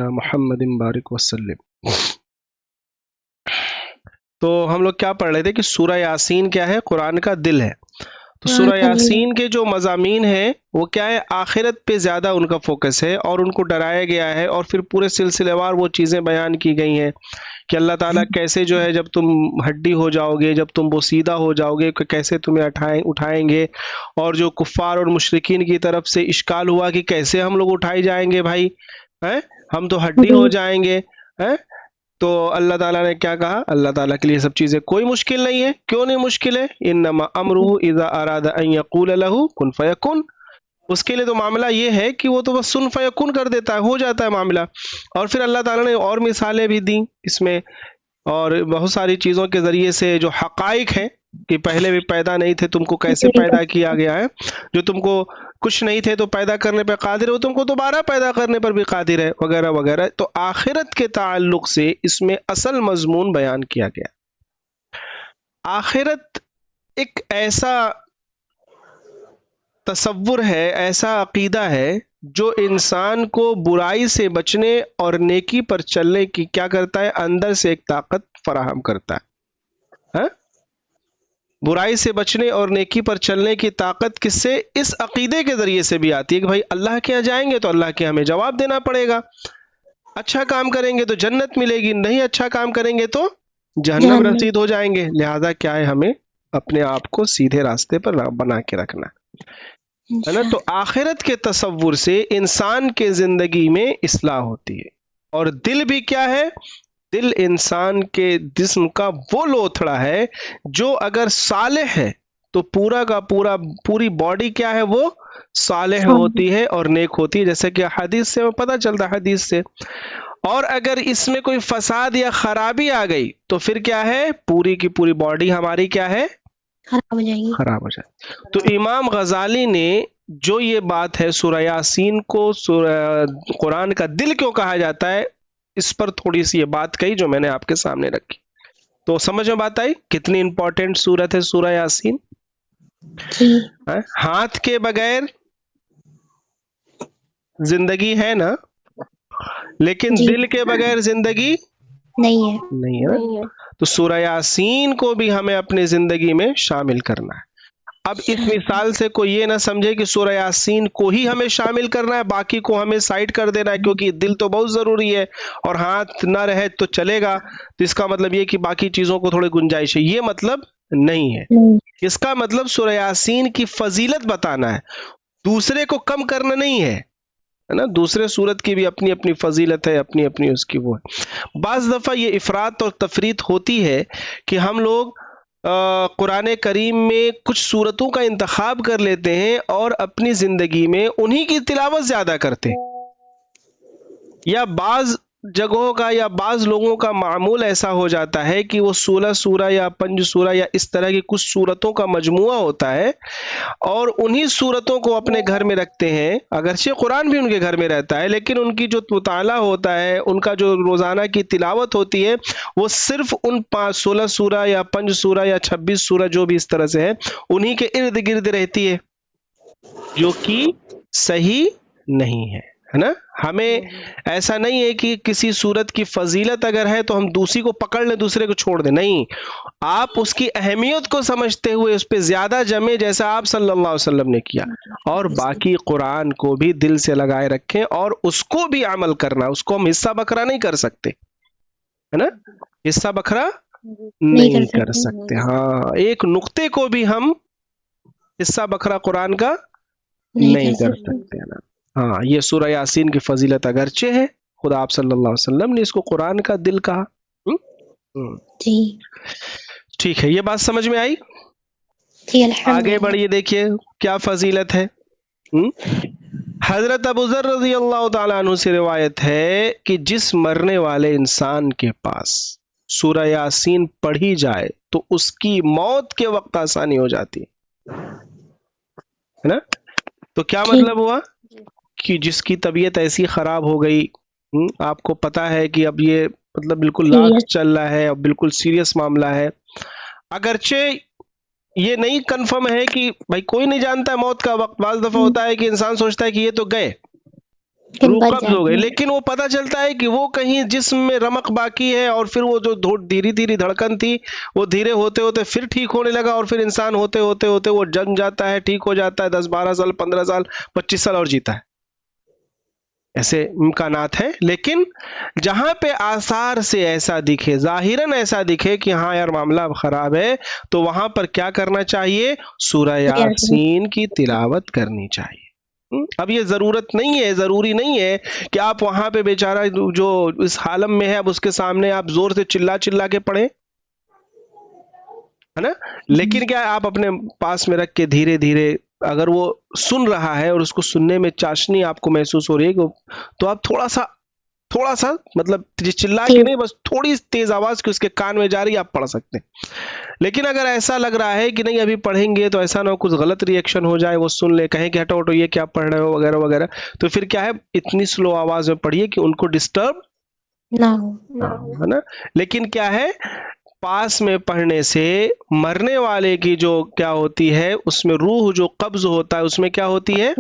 محمد بارک وسلم۔ تو ہم لوگ کیا پڑھ رہے تھے کہ سورہ یاسین کیا ہے؟ قرآن کا دل ہے۔ تو سورہ یاسین کے جو مضامین ہیں وہ کیا ہے؟ آخرت پہ زیادہ ان کا فوکس ہے، اور ان کو ڈرایا گیا ہے، اور پھر پورے سلسلے وار وہ چیزیں بیان کی گئی ہیں کہ اللہ تعالیٰ کیسے جو ہے جب تم ہڈی ہو جاؤ گے، جب تم بوسیدہ ہو جاؤ گے، کہ کیسے تمہیں اٹھائیں گے۔ اور جو کفار اور مشرکین کی طرف سے اشکال ہوا کہ کیسے ہم لوگ اٹھائی جائیں گے بھائی، ہیں؟ ہم تو ہڈی ہو جائیں گے، ہیں؟ تو اللہ تعالیٰ نے کیا کہا؟ اللہ تعالیٰ کے لیے سب چیزیں کوئی مشکل نہیں ہے۔ کیوں نہیں مشکل ہے؟ انما امرہ اذا اراد ان یقول لہ کن فیکن۔ اس کے لیے تو معاملہ یہ ہے کہ وہ تو بس سن فیکن کر دیتا ہے، ہو جاتا ہے معاملہ۔ اور پھر اللہ تعالیٰ نے اور مثالیں بھی دیں اس میں، اور بہت ساری چیزوں کے ذریعے سے جو حقائق ہیں کہ پہلے بھی پیدا نہیں تھے، تم کو کیسے پیدا کیا گیا ہے، جو تم کو کچھ نہیں تھے تو پیدا کرنے پہ قادر ہے، وہ تم کو دوبارہ پیدا کرنے پر بھی قادر ہے، وغیرہ وغیرہ۔ تو آخرت کے تعلق سے اس میں اصل مضمون بیان کیا گیا۔ آخرت ایک ایسا تصور ہے، ایسا عقیدہ ہے جو انسان کو برائی سے بچنے اور نیکی پر چلنے کی کیا کرتا ہے؟ اندر سے ایک طاقت فراہم کرتا ہے۔ ہاں؟ برائی سے بچنے اور نیکی پر چلنے کی طاقت کس سے؟ اس عقیدے کے ذریعے سے بھی آتی ہے کہ بھائی اللہ کے یہاں جائیں گے تو اللہ کے ہمیں جواب دینا پڑے گا، اچھا کام کریں گے تو جنت ملے گی، نہیں اچھا کام کریں گے تو جہنم رسید ہو جائیں گے۔ لہذا کیا ہے؟ ہمیں اپنے آپ کو سیدھے راستے پر بنا کے رکھنا ہے نا۔ تو آخرت کے تصور سے انسان کے زندگی میں اصلاح ہوتی ہے۔ اور دل بھی کیا ہے؟ دل انسان کے جسم کا وہ لوتھڑا ہے جو اگر صالح ہے تو پورا کا پورا پوری باڈی کیا ہے؟ وہ صالح ہوتی ہے اور نیک ہوتی ہے، جیسے کہ حدیث سے پتہ چلتا ہے، حدیث سے۔ اور اگر اس میں کوئی فساد یا خرابی آ گئی تو پھر کیا ہے؟ پوری کی پوری باڈی ہماری کیا ہے؟ خراب ہو جائے گی، خراب ہو جائے۔ تو امام غزالی نے جو یہ بات ہے سورہ یاسین کو قرآن کا دل کیوں کہا جاتا ہے، اس پر تھوڑی سی یہ بات کہی جو میں نے آپ کے سامنے رکھی۔ تو سمجھ میں بات آئی کتنی امپورٹنٹ سورت ہے سورہ یاسین؟ ہاتھ کے بغیر زندگی ہے نا، لیکن دل کے بغیر زندگی نہیں ہے نا۔ تو سورہ یاسین کو بھی ہمیں اپنی زندگی میں شامل کرنا ہے۔ اب اس مثال سے کوئی یہ نہ سمجھے کہ سورہ یاسین کو ہی ہمیں شامل کرنا ہے، باقی کو ہمیں سائڈ کر دینا ہے، کیونکہ دل تو بہت ضروری ہے اور ہاتھ نہ رہے تو چلے گا، تو اس کا مطلب یہ کہ باقی چیزوں کو تھوڑی گنجائش ہے، یہ مطلب نہیں ہے۔ اس کا مطلب سورہ یاسین کی فضیلت بتانا ہے، دوسرے کو کم کرنا نہیں ہے نا۔ دوسرے سورت کی بھی اپنی اپنی فضیلت ہے، اپنی اپنی اس کی وہ ہے۔ بعض دفعہ یہ افراط اور تفریط ہوتی ہے کہ ہم لوگ قرآن کریم میں کچھ سورتوں کا انتخاب کر لیتے ہیں اور اپنی زندگی میں انہی کی تلاوت زیادہ کرتے ہیں، یا بعض جگہوں کا یا بعض لوگوں کا معمول ایسا ہو جاتا ہے کہ وہ 16 سورہ یا 5 سورہ یا اس طرح کی کچھ سورتوں کا مجموعہ ہوتا ہے، اور انہی سورتوں کو اپنے گھر میں رکھتے ہیں، اگرچہ قرآن بھی ان کے گھر میں رہتا ہے، لیکن ان کی جو مطالعہ ہوتا ہے، ان کا جو روزانہ کی تلاوت ہوتی ہے، وہ صرف ان 16 سورہ یا 5 سورہ یا 26 سورہ جو بھی اس طرح سے ہے انہی کے ارد گرد رہتی ہے، جو کہ صحیح نہیں ہے نا۔ ہمیں ایسا نہیں ہے کہ کسی سورت کی فضیلت اگر ہے تو ہم دوسری کو پکڑ لیں، دوسرے کو چھوڑ دیں، نہیں، آپ اس کی اہمیت کو سمجھتے ہوئے اس پہ زیادہ جمیں جیسا آپ صلی اللہ علیہ وسلم نے کیا، اور باقی قرآن کو بھی دل سے لگائے رکھیں اور اس کو بھی عمل کرنا، اس کو ہم حصہ بکرا نہیں کر سکتے ہے نا، حصہ بکرا نہیں کر سکتے۔ ہاں، ایک نقطے کو بھی ہم حصہ بکرا قرآن کا نہیں کر سکتے نا۔ ہاں، یہ سورہ یاسین کی فضیلت اگرچہ ہے، خدا آپ صلی اللہ علیہ وسلم نے اس کو قرآن کا دل کہا۔ ٹھیک ہے، یہ بات سمجھ میں آئی؟ آگے بڑھیے، دیکھیے کیا فضیلت ہے۔ حضرت ابو ذر رضی اللہ تعالیٰ عنہ سے روایت ہے کہ جس مرنے والے انسان کے پاس سورہ یاسین پڑھی جائے تو اس کی موت کے وقت آسانی ہو جاتی ہے نا۔ تو کیا مطلب ہوا کہ جس کی طبیعت ایسی خراب ہو گئی، آپ کو پتا ہے کہ اب یہ مطلب بالکل لاسٹ چل رہا ہے، اب بالکل سیریس معاملہ ہے، اگرچہ یہ نہیں کنفرم ہے کہ بھائی کوئی نہیں جانتا ہے موت کا وقت، بعض دفعہ ہوتا ہے کہ انسان سوچتا ہے کہ یہ تو گئے، روح قبض ہو گئی، لیکن وہ پتہ چلتا ہے کہ وہ کہیں جسم میں رمق باقی ہے، اور پھر وہ جو دھیرے دھیرے دھڑکن تھی وہ دھیرے ہوتے ہوتے پھر ٹھیک ہونے لگا، اور پھر انسان ہوتے ہوتے ہوتے وہ جم جاتا ہے، ٹھیک ہو جاتا ہے، 10 12 سال 15 سال 25 سال اور جیتا ہے۔ ایسے امکانات ہیں، لیکن جہاں پہ آثار سے ایسا دکھے، ظاہراً ایسا دکھے کہ ہاں یار معاملہ خراب ہے، تو وہاں پر کیا کرنا چاہیے؟ سورہ یاسین کی تلاوت کرنی چاہیے۔ اب یہ ضرورت نہیں ہے، ضروری نہیں ہے کہ آپ وہاں پہ بیچارہ جو اس حالم میں ہے اب اس کے سامنے آپ زور سے چلا چلا کے پڑھیں، ہے نا، لیکن کیا آپ اپنے پاس میں رکھ کے دھیرے دھیرے، اگر وہ سن رہا ہے اور اس کو سننے میں چاشنی آپ کو محسوس ہو رہی ہے، تو آپ تھوڑا سا مطلب چلا کے نہیں، بس تھوڑی تیز آواز کی اس کے کان میں جا رہی ہے، آپ پڑھ سکتے ہیں۔ لیکن اگر ایسا لگ رہا ہے کہ نہیں ابھی پڑھیں گے تو ایسا نہ ہو کچھ غلط ری ایکشن ہو جائے، وہ سن لے، کہیں کہ ہٹو ہٹو یہ کیا پڑھ رہے ہو وغیرہ وغیرہ، تو پھر کیا ہے، اتنی سلو آواز میں پڑھیے کہ ان کو ڈسٹرب نہ ہو، ہے نا۔ لیکن کیا ہے، پاس میں پڑھنے سے مرنے والے کی جو کیا ہوتی ہے، اس میں روح جو قبض ہوتا ہے اس میں کیا ہوتی ہے،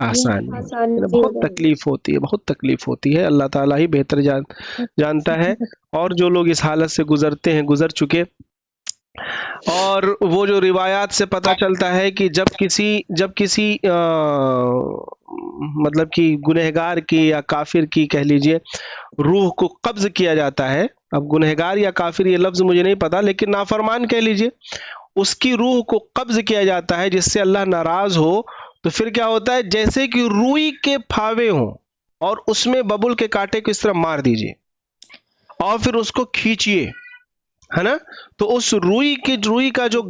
آسانی، بہت تکلیف ہوتی ہے، بہت تکلیف ہوتی ہے۔ اللہ تعالیٰ ہی بہتر جانتا ہے، اور جو لوگ اس حالت سے گزرتے ہیں، گزر چکے، اور وہ جو روایات سے پتہ چلتا ہے کہ جب کسی مطلب کہ گنہگار کی یا کافر کی کہہ لیجئے روح کو قبض کیا جاتا ہے، اب گنہگار یا کافر یہ لفظ مجھے نہیں پتا، لیکن نافرمان کہہ لیجئے، اس کی روح کو قبض کیا جاتا ہے جس سے اللہ ناراض ہو، تو پھر کیا ہوتا ہے، جیسے کہ روئی کے پھاوے ہوں اور اس میں ببول کے کانٹے کو اس طرح مار دیجئے اور پھر اس کو کھینچیے، ہے نا، تو اس روئی کا جو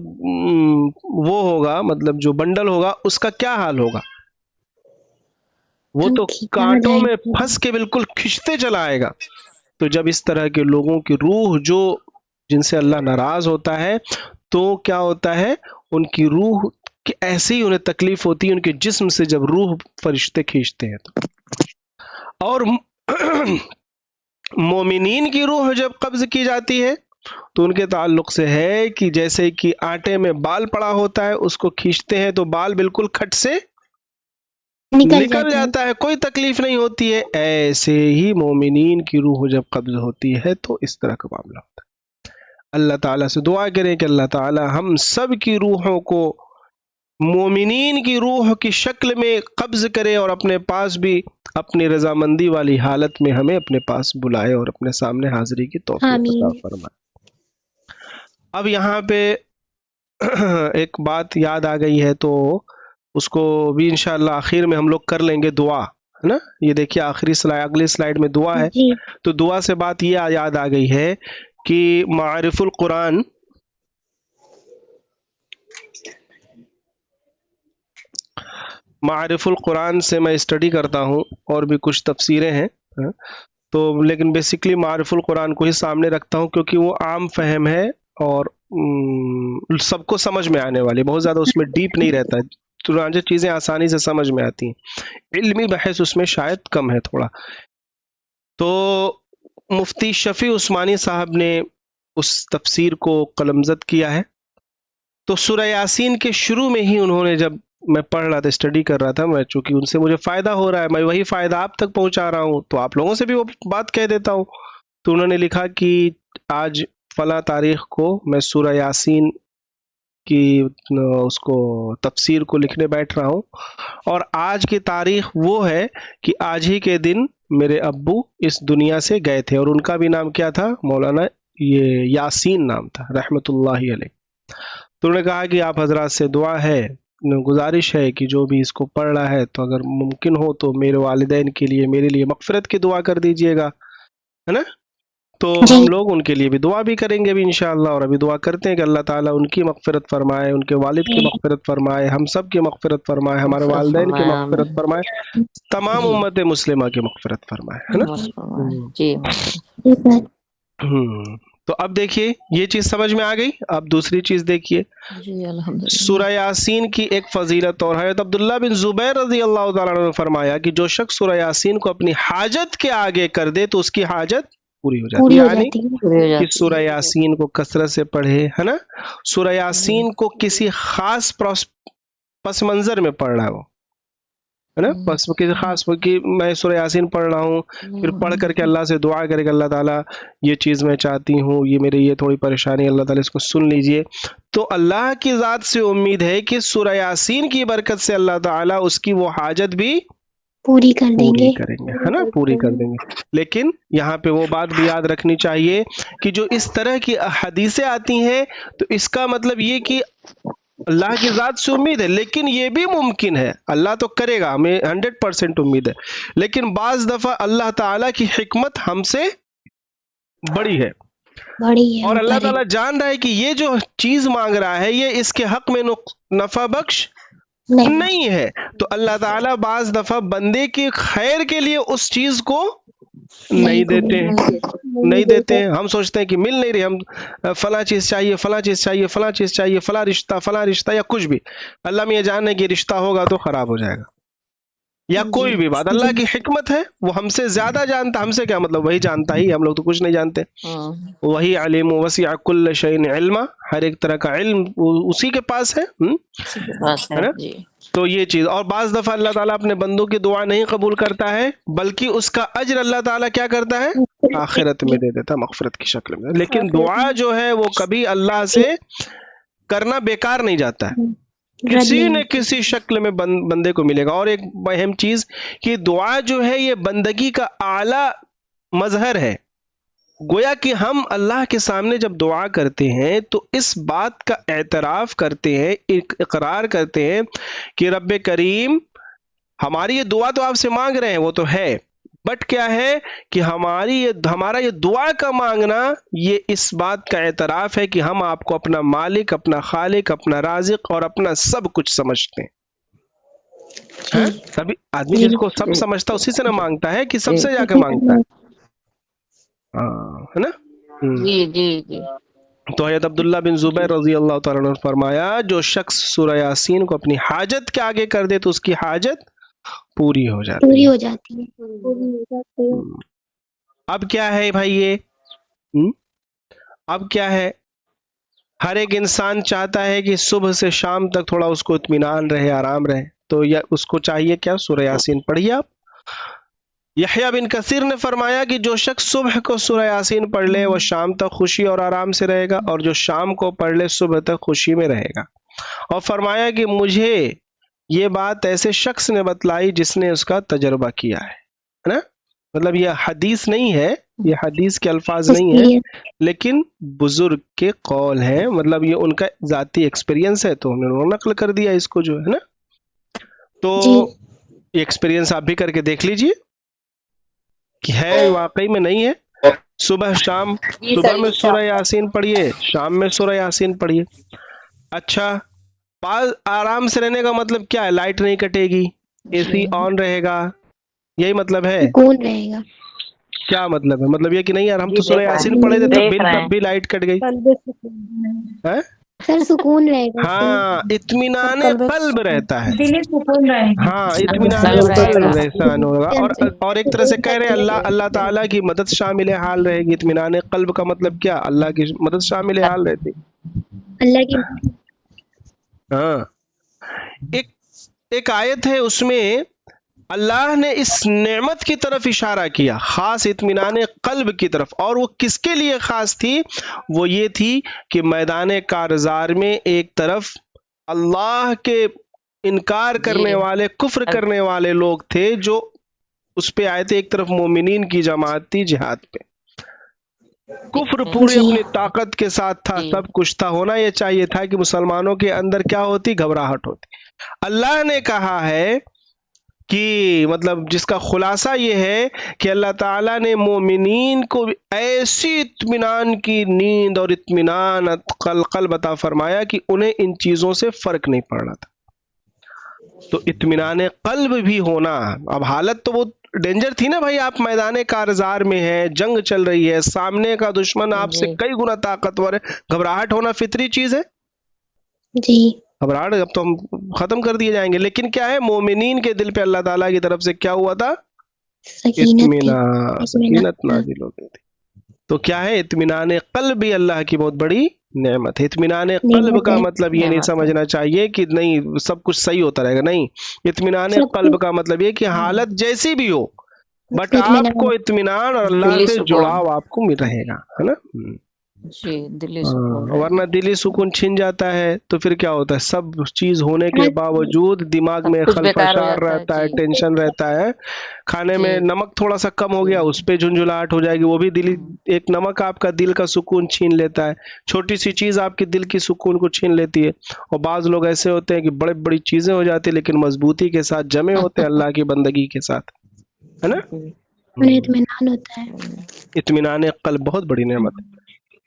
وہ ہوگا، مطلب جو بنڈل ہوگا، اس کا کیا حال ہوگا، وہ تو کانٹوں میں پھنس کے بالکل کھنچتے چلا آئے گا۔ تو جب اس طرح کے لوگوں کی روح جو جن سے اللہ ناراض ہوتا ہے، تو کیا ہوتا ہے، ان کی روح کہ ایسے ہی انہیں تکلیف ہوتی ہے، ان کے جسم سے جب روح فرشتے کھینچتے ہیں تو۔ اور مومنین کی روح جب قبض کی جاتی ہے تو ان کے تعلق سے ہے کہ جیسے کہ آٹے میں بال پڑا ہوتا ہے، اس کو کھینچتے ہیں تو بال بالکل کھٹ سے نکل جاتا ہے، کوئی تکلیف نہیں ہوتی ہے۔ ایسے ہی مومنین کی روح جب قبض ہوتی ہے تو اس طرح کا معاملہ ہوتا ہے۔ اللہ تعالیٰ سے دعا کریں کہ اللہ تعالیٰ ہم سب کی روحوں کو مومنین کی روح کی شکل میں قبض کرے، اور اپنے پاس بھی اپنی رضامندی والی حالت میں ہمیں اپنے پاس بلائے اور اپنے سامنے حاضری کی توفیق عطا فرمائے۔ اب یہاں پہ ایک بات یاد آ گئی ہے، تو اس کو بھی انشاءاللہ آخر میں ہم لوگ کر لیں گے، دعا ہے نا۔ یہ دیکھیے آخری سلائڈ، اگلی سلائڈ میں دعا ہے، تو دعا سے بات یہ یاد آ گئی ہے کہ معارف القرآن سے میں اسٹڈی کرتا ہوں، اور بھی کچھ تفسیریں ہیں، تو لیکن بیسیکلی معارف القرآن کو ہی سامنے رکھتا ہوں، کیونکہ وہ عام فہم ہے اور سب کو سمجھ میں آنے والی، بہت زیادہ اس میں ڈیپ نہیں رہتا ہے، چنانچہ چیزیں آسانی سے سمجھ میں آتی ہیں، علمی بحث اس میں شاید کم ہے تھوڑا۔ تو مفتی شفیع عثمانی صاحب نے اس تفسیر کو قلمزد کیا ہے، تو سورہ یاسین کے شروع میں ہی انہوں نے، جب میں پڑھ رہا تھا، اسٹڈی کر رہا تھا میں، چونکہ ان سے مجھے فائدہ ہو رہا ہے، میں وہی فائدہ آپ تک پہنچا رہا ہوں، تو آپ لوگوں سے بھی وہ بات کہہ دیتا ہوں، تو انہوں نے لکھا کہ آج فلاں تاریخ کو میں سورہ یاسین کی اس کو تفسیر کو لکھنے بیٹھ رہا ہوں، اور آج کی تاریخ وہ ہے کہ آج ہی کے دن میرے ابو اس دنیا سے گئے تھے، اور ان کا بھی نام کیا تھا، مولانا یہ یاسین نام تھا رحمت اللہ علیہ۔ تو انہوں نے کہا کہ آپ حضرات سے دعا ہے، گزارش ہے کہ جو بھی اس کو پڑھ رہا ہے تو اگر ممکن ہو تو میرے والدین کے لیے، میرے لیے مغفرت کی دعا کر دیجئے گا، ہے نا۔ تو ہم لوگ ان کے لیے بھی دعا بھی کریں گے بھی انشاءاللہ، اور ابھی دعا کرتے ہیں کہ اللہ تعالیٰ ان کی مغفرت فرمائے، ان کے والد کی مغفرت فرمائے، ہم سب کی مغفرت فرمائے، ہمارے والدین کی مغفرت فرمائے، تمام امت مسلمہ کی مغفرت فرمائے، ہے نا۔ تو اب دیکھیے یہ چیز سمجھ میں آ گئی۔ اب دوسری چیز دیکھیے، سورہ یاسین کی ایک فضیلت اور حضرت عبداللہ بن زبیر رضی اللہ تعالیٰ عنہ نے فرمایا کہ جو شخص سورہ یاسین کو اپنی حاجت کے آگے کر دے تو اس کی حاجت پوری ہو جاتی ہے، یعنی کہ سورہ یاسین کو کثرت سے پڑھے، ہے نا۔ سورہ یاسین کو کسی خاص پس منظر میں پڑھ رہا ہے وہ، ہے نا. بس کہ خاص کہ میں سورہ یاسین پڑھ رہا ہوں، پھر پڑھ کر کے اللہ سے دعا کرے کہ اللہ تعالیٰ یہ چیز میں چاہتی ہوں، یہ میری یہ تھوڑی پریشانی، اللہ تعالیٰ اس کو سن لیجئے. تو اللہ کی ذات سے امید ہے کہ سورہ یاسین کی برکت سے اللہ تعالیٰ اس کی وہ حاجت بھی پوری کر دیں گے، کریں گے، ہے نا، پوری کر دیں گے. لیکن یہاں پہ وہ بات بھی یاد رکھنی چاہیے کہ جو اس طرح کی حدیثیں آتی ہیں تو اس کا مطلب یہ کہ اللہ کی ذات سے امید ہے، لیکن یہ بھی ممکن ہے اللہ تو کرے گا، ہمیں 100% امید ہے، لیکن بعض دفعہ اللہ تعالیٰ کی حکمت ہم سے بڑی ہے، اور اللہ تعالیٰ جان رہا ہے کہ یہ جو چیز مانگ رہا ہے یہ اس کے حق میں نفع بخش نہیں ہے، تو اللہ تعالیٰ بعض دفعہ بندے کی خیر کے لیے اس چیز کو نہیں دیتے ہیں. ہم سوچتے ہیں کہ مل نہیں رہی، ہم فلاں چیز چاہیے، فلاں چیز چاہیے، فلاں چیز چاہیے، فلاں رشتہ یا کچھ بھی، اللہ میں یہ جان ہے کہ رشتہ ہوگا تو خراب ہو جائے گا، یا کوئی بھی بات. اللہ کی حکمت ہے، وہ ہم سے زیادہ جانتا، ہم سے کیا مطلب، وہی جانتا ہی، ہم لوگ تو کچھ نہیں جانتے. وہی علیم وسع کل شیء علما، ہر ایک طرح کا علم اسی کے پاس ہے نا. تو یہ چیز، اور بعض دفعہ اللہ تعالیٰ اپنے بندوں کی دعا نہیں قبول کرتا ہے، بلکہ اس کا اجر اللہ تعالیٰ کیا کرتا ہے، آخرت میں دے دیتا، مغفرت کی شکل میں. لیکن دعا جو ہے وہ کبھی اللہ سے کرنا بیکار نہیں جاتا ہے، کسی نہ کسی شکل میں بندے کو ملے گا. اور ایک اہم چیز کہ دعا جو ہے یہ بندگی کا اعلیٰ مظہر ہے. گویا کہ ہم اللہ کے سامنے جب دعا کرتے ہیں تو اس بات کا اعتراف کرتے ہیں، اقرار کرتے ہیں کہ رب کریم ہماری یہ دعا تو آپ سے مانگ رہے ہیں وہ تو ہے، بٹ کیا ہے کہ ہمارا یہ دعا کا مانگنا یہ اس بات کا اعتراف ہے کہ ہم آپ کو اپنا مالک، اپنا خالق، اپنا رازق اور اپنا سب کچھ سمجھتے ہیں. تبھی آدمی جس کو سب سمجھتا اسی سے نہ مانگتا ہے کہ سب سے جا کے مانگتا ہے، ہے نا. تو حضرت عبداللہ بن زبیر رضی اللہ تعالیٰ عنہ نے فرمایا جو شخص سورہ یاسین کو اپنی حاجت کے آگے کر دے تو اس کی حاجت پوری ہو جاتی ہے. اب کیا ہے بھائی یہ اب کیا ہے، ہر ایک انسان چاہتا ہے کہ صبح سے شام تک تھوڑا اس کو اطمینان رہے، آرام رہے، تو اس کو چاہیے کیا، سورہ یاسین پڑھیے آپ. یحییٰ بن کثیر نے فرمایا کہ جو شخص صبح کو سورہ یاسین پڑھ لے وہ شام تک خوشی اور آرام سے رہے گا، اور جو شام کو پڑھ لے صبح تک خوشی میں رہے گا. اور فرمایا کہ مجھے یہ بات ایسے شخص نے بتلائی جس نے اس کا تجربہ کیا ہے نا. مطلب یہ حدیث نہیں ہے، یہ حدیث کے الفاظ نہیں ہیں، لیکن بزرگ کے قول ہیں، مطلب یہ ان کا ذاتی ایکسپیرینس ہے تو انہوں نے نقل کر دیا اس کو جو ہے نا. تو یہ ایکسپیرینس آپ بھی کر کے دیکھ لیجئے کہ ہے واقعی میں نہیں ہے. صبح شام، صبح میں سورہ یاسین پڑھیے، شام میں سورہ یاسین پڑھیے. اچھا، آرام سے رہنے کا مطلب کیا ہے، لائٹ نہیں کٹے گی، اے سی آن رہے گا، یہی مطلب ہے. کون رہے گا، کیا مطلب ہے، مطلب یہ کہ نہیں یار ہم تو سورہ یاسین پڑھے تھے تب بھی لائٹ کٹ گئی، سر سکون رہے گا. ہاں اطمینان قلب رہتا ہے، ہاں اطمینان قلب رہسان ہوگا. اور ایک طرح سے کہہ رہے ہیں اللہ تعالیٰ کی مدد شامل حال رہے گی. اطمینان قلب کا مطلب کیا، اللہ کی مدد شامل حال رہتی، اللہ کی. ہاں. ایک آیت ہے اس میں اللہ نے اس نعمت کی طرف اشارہ کیا، خاص اطمینان قلب کی طرف، اور وہ کس کے لیے خاص تھی، وہ یہ تھی کہ میدان کارزار میں ایک طرف اللہ کے انکار کرنے والے، کفر کرنے والے لوگ تھے جو اس پہ آئے تھے، ایک طرف مومنین کی جماعت تھی جہاد پہ، کفر پوری اپنی طاقت کے ساتھ تھا، سب کچھ تھا. ہونا یہ چاہیے تھا کہ مسلمانوں کے اندر کیا ہوتی، گھبراہٹ ہوتی. اللہ نے کہا ہے کہ مطلب جس کا خلاصہ یہ ہے کہ اللہ تعالیٰ نے مومنین کو ایسی اطمینان کی نیند اور اطمینان قلب عطا فرمایا کہ انہیں ان چیزوں سے فرق نہیں پڑ رہا تھا. تو اطمینان قلب بھی ہونا، اب حالت تو وہ ڈینجر تھی نا بھائی، آپ میدان کارزار میں ہیں، جنگ چل رہی ہے، سامنے کا دشمن آپ سے کئی گنا طاقتور ہے، گھبراہٹ ہونا فطری چیز ہے جی. گھبراہٹ اب تو ہم ختم کر دیے جائیں گے، لیکن کیا ہے، مومنین کے دل پہ اللہ تعالیٰ کی طرف سے کیا ہوا تھا، سکینت نازل ہو گئی تھی. تو کیا ہے، اطمینان قلب بھی اللہ کی بہت بڑی نعمت ہے. اطمینان قلب کا مطلب یہ نہیں سمجھنا چاہیے کہ نہیں سب کچھ صحیح ہوتا رہے گا. نہیں, اطمینان قلب کا مطلب یہ کہ حالت جیسی بھی ہو بٹ آپ کو اطمینان اور اللہ سے جڑاؤ آپ کو مل رہے گا, ہے نا. جی دلی سکون. ورنہ دلی سکون چھن جاتا ہے تو پھر کیا ہوتا ہے, سب چیز ہونے کے باوجود دماغ میں خلفشار رہتا ہے, ٹینشن رہتا ہے. کھانے میں نمک تھوڑا سا کم ہو گیا, اس پہ جھنجھلاہٹ ہو جائے گی, وہ بھی دلی ایک نمک آپ کا دل کا سکون چھین لیتا ہے. چھوٹی سی چیز آپ کے دل کی سکون کو چھین لیتی ہے. اور بعض لوگ ایسے ہوتے ہیں کہ بڑے بڑی چیزیں ہو جاتی ہیں لیکن مضبوطی کے ساتھ جمے ہوتے ہیں اللہ کی بندگی کے ساتھ, ہے نا. اطمینان ہوتا ہے. اطمینان قلب بہت بڑی نعمت ہے.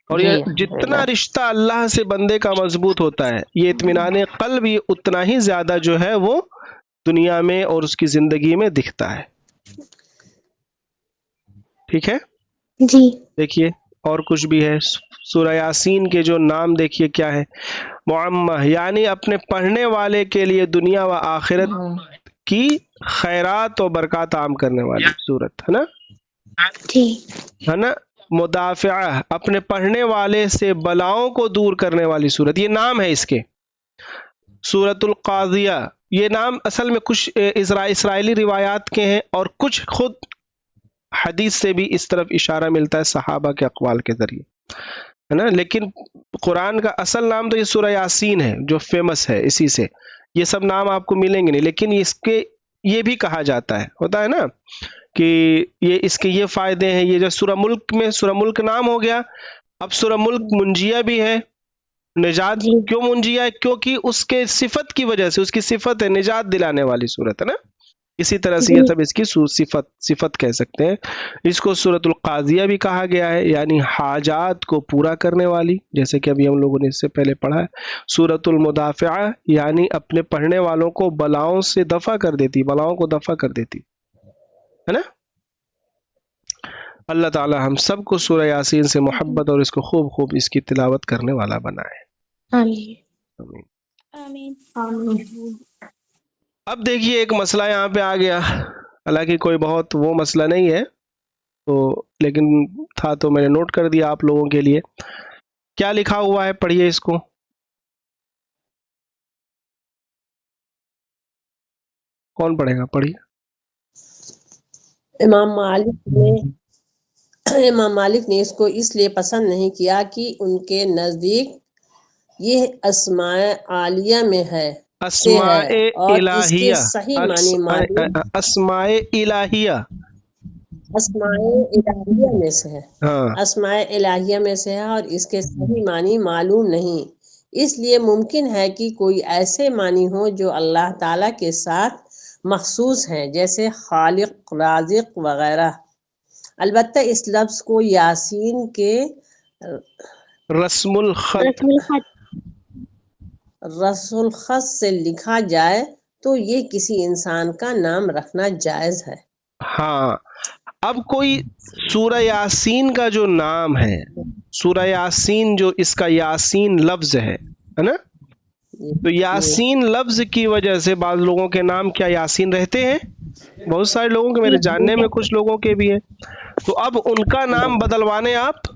اور یہ جتنا رشتہ اللہ سے بندے کا مضبوط ہوتا ہے, یہ اطمینان قلب یہ اتنا ہی زیادہ جو ہے وہ دنیا میں اور اس کی زندگی میں دکھتا ہے. ٹھیک ہے جی. دیکھیے اور کچھ بھی ہے. سورہ یاسین کے جو نام دیکھیے کیا ہے, معمہ یعنی اپنے پڑھنے والے کے لیے دنیا و آخرت کی خیرات و برکات عام کرنے والی سورت ہے نا. جی. ہے نا. مدافعہ اپنے پڑھنے والے سے بلاؤں کو دور کرنے والی سورت, یہ نام ہے اس کے. سورت القاضیہ, یہ نام اصل میں کچھ اسرائیلی روایات کے ہیں اور کچھ خود حدیث سے بھی اس طرف اشارہ ملتا ہے صحابہ کے اقوال کے ذریعے, ہے نا. لیکن قرآن کا اصل نام تو یہ سورہ یاسین ہے جو فیمس ہے, اسی سے یہ سب نام آپ کو ملیں گے نہیں. لیکن اس کے یہ بھی کہا جاتا ہے, ہوتا ہے نا کہ یہ اس کے یہ فائدے ہیں. یہ جو سورہ ملک میں سورہ ملک نام ہو گیا, اب سورہ ملک منجیہ بھی ہے. نجات کیوں منجیہ ہے؟ کیونکہ اس کے صفت کی وجہ سے, اس کی صفت ہے نجات دلانے والی صورت, ہے نا. اسی طرح سے یہ سب اس کی صفت کہہ سکتے ہیں. اس کو سورۃ القاضیہ بھی کہا گیا ہے, یعنی حاجات کو پورا کرنے والی, جیسے کہ ابھی ہم لوگوں نے اس سے پہلے پڑھا ہے. سورۃ المدافعہ یعنی اپنے پڑھنے والوں کو بلاؤں سے دفع کر دیتی, بلاؤں کو دفع کر دیتی, ہے نا. اللہ تعالی ہم سب کو سورہ یاسین سے محبت اور اس کو خوب خوب اس کی تلاوت کرنے والا بنائے. آمین. آمین. آمین. اب دیکھیے ایک مسئلہ یہاں پہ آ گیا, حالانکہ کوئی بہت وہ مسئلہ نہیں ہے تو, لیکن تھا تو میں نے نوٹ کر دیا آپ لوگوں کے لیے. کیا لکھا ہوا ہے, پڑھیے اس کو. کون پڑھے گا, پڑھیے. امام مالک نے اس کو اس لیے پسند نہیں کیا کہ ان کے نزدیک یہ اسماء عالیہ میں ہے, اسماء اور اس کے الہیہ, صحیح معنی معلوم, اسماء الہیہ, اسماء الہیہ میں سے ہے, ہاں اسماء الہیہ میں سے ہے اور اس کے صحیح معنی معلوم نہیں. اس لیے ممکن ہے کہ کوئی ایسے معنی ہو جو اللہ تعالی کے ساتھ مخصوص ہیں, جیسے خالق, رازق وغیرہ. البتہ اس لفظ کو یاسین کے رسم الخط سے لکھا جائے تو یہ کسی انسان کا نام رکھنا جائز ہے. ہاں, اب کوئی سورہ یاسین کا جو نام ہے, سورہ یاسین جو اس کا یاسین لفظ ہے نا, تو یاسین لفظ کی وجہ سے بعض لوگوں کے نام کیا یاسین رہتے ہیں, بہت سارے لوگوں کے, میرے جاننے میں کچھ لوگوں کے بھی ہیں. تو اب ان کا نام بدلوانے آپ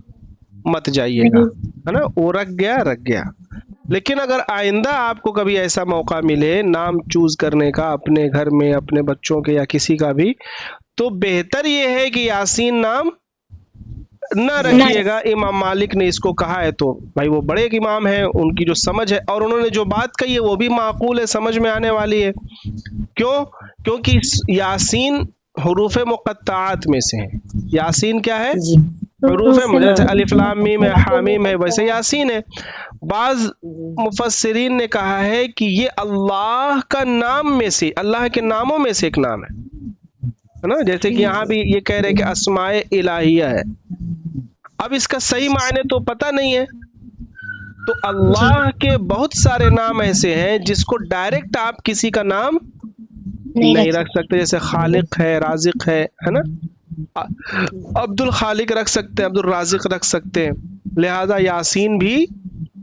مت جائیے گا, ہے نا, وہ رکھ گیا. لیکن اگر آئندہ آپ کو کبھی ایسا موقع ملے نام چوز کرنے کا اپنے گھر میں, اپنے بچوں کے یا کسی کا بھی, تو بہتر یہ ہے کہ یاسین نام نہ رکھیے گا. امام مالک نے اس کو کہا ہے تو بھائی وہ بڑے ایک امام ہیں, ان کی جو سمجھ ہے اور انہوں نے جو بات کہی ہے وہ بھی معقول ہے, سمجھ میں آنے والی ہے. کیونکہ یاسین حروف مقطعات میں سے ہیں. یاسین کیا ہے, حروف جیسے الف لام میم ہے, حامیم ہے, ویسے یاسین ہے. بعض مفسرین نے کہا ہے کہ یہ اللہ کا نام میں سے, اللہ کے ناموں میں سے ایک نام ہے نا, جیسے کہ یہاں بھی یہ کہہ رہے کہ اسماء الہیہ ہے. اب اس کا صحیح معنی تو پتہ نہیں ہے, تو اللہ کے بہت سارے نام ایسے ہیں جس کو ڈائریکٹ آپ کسی کا نام نہیں رکھ سکتے, جیسے خالق ہے, رازق ہے نا, عبد الخالق رکھ سکتے ہیں, عبد الرازق رکھ سکتے ہیں. لہذا یاسین بھی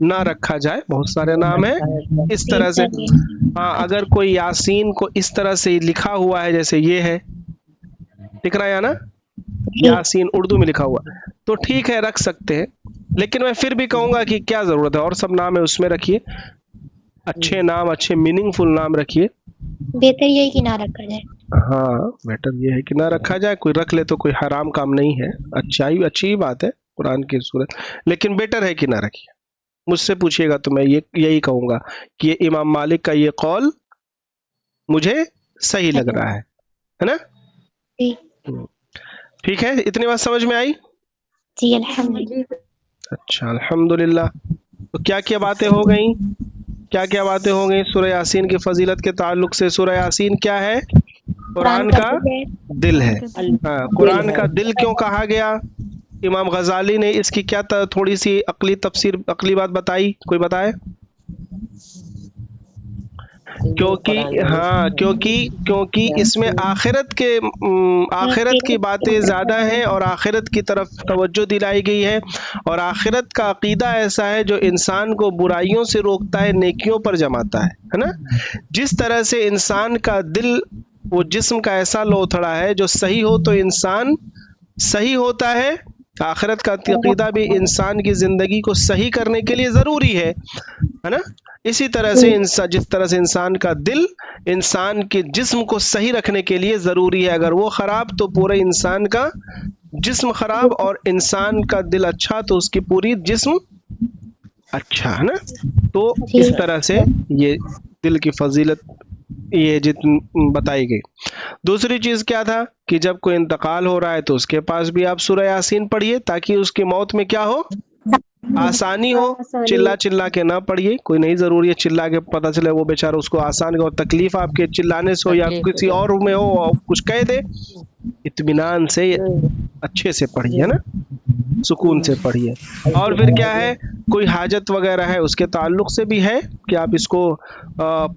نہ رکھا جائے, بہت سارے نام ہیں اس طرح سے. ہاں, اگر کوئی یاسین کو اس طرح سے لکھا ہوا ہے جیسے یہ ہے, دکھ رہا ہے نا, یاسین اردو میں لکھا ہوا, تو ٹھیک ہے رکھ سکتے ہیں. لیکن میں پھر بھی کہوں گا کہ کیا ضرورت ہے، اور سب نام ہے اس میں رکھیے، اچھے نام، اچھے میننگ فل نام رکھیے. بہتر یہی کہ نہ رکھا جائے. ہاں بیٹر یہ ہے کہ نہ رکھا جائے، کوئی رکھ لے تو کوئی حرام کام نہیں ہے، اچھی ہی بات ہے قرآن کی صورت، لیکن بیٹر ہے کہ نہ رکھیے. مجھ سے پوچھیے گا تو میں یہی کہوں گا کہ یہ امام مالک کا یہ قول مجھے صحیح لگ رہا ہے نا. جی ٹھیک ہے، اتنی بات سمجھ میں آئی؟ جی الحمدللہ. اچھا الحمدللہ. تو کیا کیا باتیں ہو گئیں، کیا کیا باتیں ہو گئیں سورہ یاسین کی فضیلت کے تعلق سے؟ سورہ یاسین کیا ہے؟ قرآن کا دل ہے. ہاں، قرآن کا دل کیوں کہا گیا؟ امام غزالی نے اس کی کیا تھوڑی سی عقلی تفسیر، عقلی بات بتائی، کوئی بتائے؟ کیونکہ اس میں آخرت کی باتیں زیادہ ہیں اور آخرت کی طرف توجہ دلائی گئی ہے، اور آخرت کا عقیدہ ایسا ہے جو انسان کو برائیوں سے روکتا ہے، نیکیوں پر جماتا ہے نا. جس طرح سے انسان کا دل وہ جسم کا ایسا لوتھڑا ہے جو صحیح ہو تو انسان صحیح ہوتا ہے، آخرت کا عقیدہ بھی انسان کی زندگی کو صحیح کرنے کے لیے ضروری ہے نا. اسی طرح سے جس طرح سے انسان کا دل انسان کے جسم کو صحیح رکھنے کے لیے ضروری ہے. اگر وہ خراب تو پورے انسان کا جسم خراب، اور انسان کا دل اچھا تو اس کی پوری جسم اچھا ہے نا. تو اس طرح سے یہ دل کی فضیلت یہ بتائی گئی. دوسری چیز کیا تھا کہ جب کوئی انتقال ہو رہا ہے تو اس کے پاس بھی آپ سورہ یاسین پڑھیے، تاکہ اس کی موت میں کیا ہو، آسانی ہو. چلا کے نہ پڑھیے، کوئی نہیں ضروری ہے چلا کے پتہ چلے وہ بیچارہ اس کو آسان ہو، تکلیف آپ کے چلانے سے ہو یا کسی اور میں ہو اور کچھ کہہ دے. اطمینان سے اچھے سے پڑھیے نا، سکون سے پڑھیے. اور پھر کیا ہے، کوئی حاجت وغیرہ ہے اس کے تعلق سے بھی ہے کہ آپ اس کو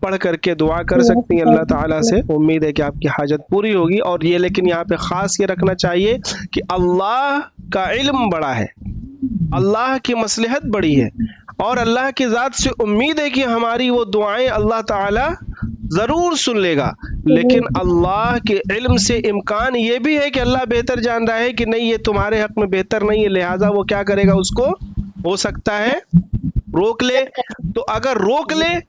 پڑھ کر کے دعا کر سکتی ہیں اللہ تعالیٰ سے. امید ہے کہ آپ کی حاجت پوری ہوگی. اور یہ لیکن یہاں پہ خاص یہ رکھنا چاہیے کہ اللہ کا علم بڑا ہے، اللہ کی مصلحت بڑی ہے، اور اللہ کی ذات سے امید ہے کہ ہماری وہ دعائیں اللہ تعالیٰ ضرور سن لے گا. لیکن اللہ کے علم سے امکان یہ بھی ہے کہ اللہ بہتر جان رہا ہے کہ نہیں یہ تمہارے حق میں بہتر نہیں ہے، لہٰذا وہ کیا کرے گا، اس کو ہو سکتا ہے روک لے. تو اگر روک لے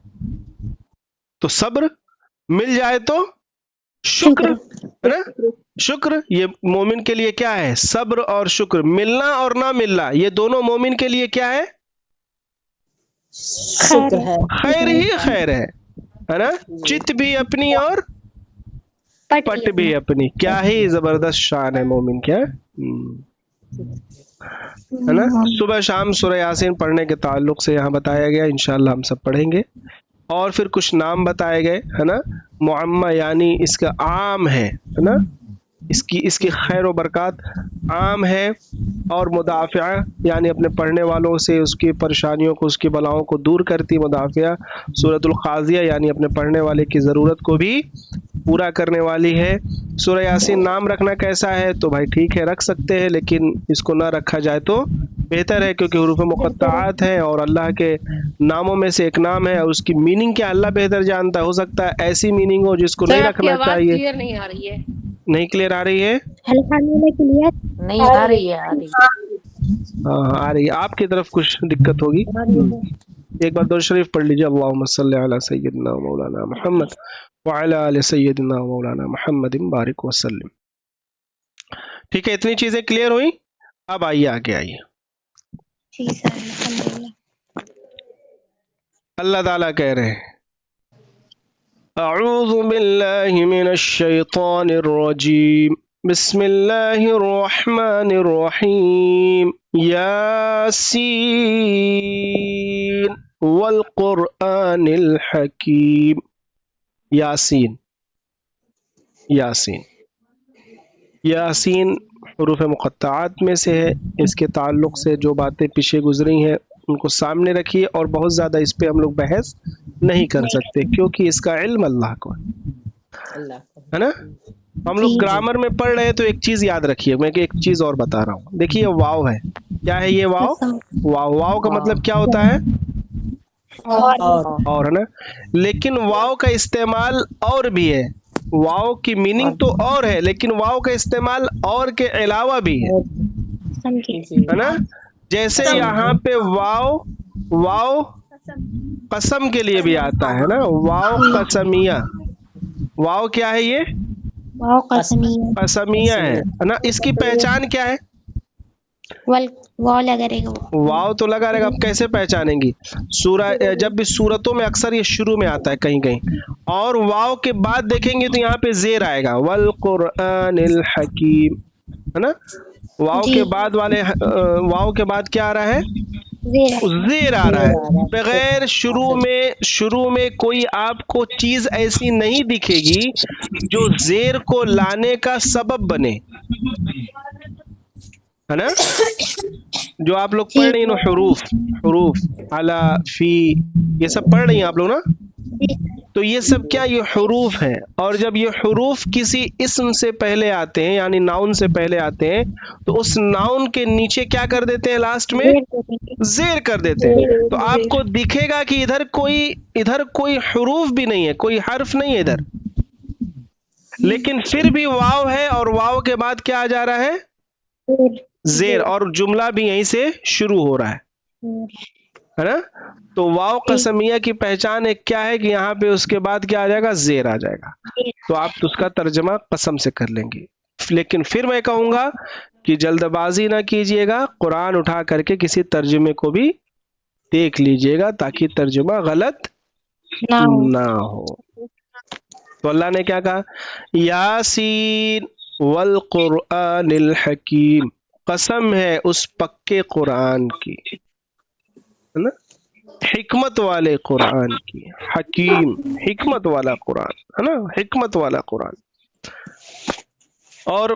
تو صبر، مل جائے تو شکر ہے نا. شکر یہ مومن کے لیے کیا ہے، صبر اور شکر، ملنا اور نہ ملنا یہ دونوں مومن کے لیے کیا ہے، خیر ہی خیر ہے نا. چت بھی اپنی اور پٹ بھی اپنی. کیا ہی زبردست شان ہے مومن کیا ہے نا. صبح شام سورہ یاسین پڑھنے کے تعلق سے یہاں بتایا گیا، انشاءاللہ ہم سب پڑھیں گے. اور پھر کچھ نام بتائے گئے ہے نا. معمہ یعنی اس کا عام ہے نا، اس کی خیر و برکات عام ہے. اور مدافعہ یعنی اپنے پڑھنے والوں سے اس کی پریشانیوں کو، اس کی بلاؤں کو دور کرتی مدافعہ. سورۃ القاضیہ یعنی اپنے پڑھنے والے کی ضرورت کو بھی پورا کرنے والی ہے. سورہ یاسین نام رکھنا کیسا ہے، تو بھائی ٹھیک ہے رکھ سکتے ہیں، لیکن اس کو نہ رکھا جائے تو بہتر ہے، کیونکہ حروف مقطعات ہیں اور اللہ کے ناموں میں سے ایک نام ہے، اور اس کی میننگ کیا اللہ بہتر جانتا ہے. ہو سکتا ہے ایسی میننگ ہو جس کو نہیں رکھنا چاہیے. نہیں آ رہی ہے، نہیں کلیئر آ رہی ہے؟ نہیں آ رہی ہے. ہاں آ رہی ہے. آپ کی طرف کچھ دقت ہوگی. ایک بار درود شریف پڑھ لیجیے. اللہم صلی علی سیدنا مولانا محمد وعلی آل سیدنا مولانا محمد بارک وسلم. ٹھیک ہے، اتنی چیزیں کلیئر ہوئی. اب آئیے آگے آئیے. اللہ تعالیٰ کہہ رہے ہیں اعوذ باللہ من الشیطان الرجیم بسم اللہ الرحمن الرحیم یاسین والقرآن الحکیم. یاسین یاسین یاسین حروف مقطعات میں سے ہے. اس کے تعلق سے جو باتیں پیچھے گزری ہیں ان کو سامنے رکھیے، اور بہت زیادہ اس پہ ہم لوگ بحث نہیں کر سکتے کیونکہ اس کا علم اللہ کو ہے نا. ہم لوگ گرامر میں پڑھ رہے ہیں تو ایک چیز یاد رکھیے، میں ایک چیز اور بتا رہا ہوں. دیکھیے واو ہے، کیا ہے یہ واو؟ واو کا مطلب کیا ہوتا ہے، اور ہے نا. لیکن واو کا استعمال اور بھی ہے، واو کی میننگ تو اور ہے، لیکن واو کا استعمال اور کے علاوہ بھی ہے نا. جیسے یہاں پہ واو قسم کے لیے بھی آتا ہے نا، واو قسمیہ. واو کیا ہے؟ یہ واو قسمیہ. قسمیہ ہے نا. اس کی پہچان کیا ہے؟ واو لگا رہے گا. واو تو لگا رہے گا. اب کیسے پہچانیں گی؟ سورہ جب بھی سورتوں میں اکثر یہ شروع میں آتا ہے کہیں کہیں، اور واو کے بعد دیکھیں گے تو یہاں پہ زیر آئے گا، والقرآن الحکیم، ہے نا. واو جی. کے بعد واو کے بعد کیا آ رہا ہے؟ زیر آ رہا ہے. بغیر شروع میں کوئی آپ کو چیز ایسی نہیں دکھے گی جو زیر کو لانے کا سبب بنے، ہے نا. جو آپ لوگ پڑھ رہی ہیں نا، حروف علا فی، یہ سب پڑھ رہی ہیں آپ لوگ نا. تو یہ سب کیا؟ یہ حروف ہیں. اور جب یہ حروف کسی اسم سے پہلے آتے ہیں، یعنی ناؤن سے پہلے آتے ہیں، تو اس ناؤن کے نیچے کیا کر دیتے ہیں؟ لاسٹ میں زیر کر دیتے ہیں. تو آپ کو دکھے گا کہ ادھر کوئی حروف بھی نہیں ہے، کوئی حرف نہیں ہے ادھر، لیکن پھر بھی واو ہے، اور واو کے بعد کیا آ جا رہا ہے؟ زیر. اور جملہ بھی یہیں سے شروع ہو رہا ہے نا. تو واو قسمیہ کی پہچان ایک کیا ہے کہ یہاں پہ اس کے بعد کیا آ جائے گا؟ زیر آ جائے گا. تو آپ اس کا ترجمہ قسم سے کر لیں گے. لیکن پھر میں کہوں گا کہ جلد بازی نہ کیجئے گا، قرآن اٹھا کر کے کسی ترجمے کو بھی دیکھ لیجئے گا تاکہ ترجمہ غلط نہ ہو. تو اللہ نے کیا کہا؟ یاسین والقرآن الحکیم، قسم ہے اس پکے قرآن کی، ہے نا، حکمت والے قرآن کی. حکیم، حکمت والا قرآن، ہے نا، حکمت والا قرآن. اور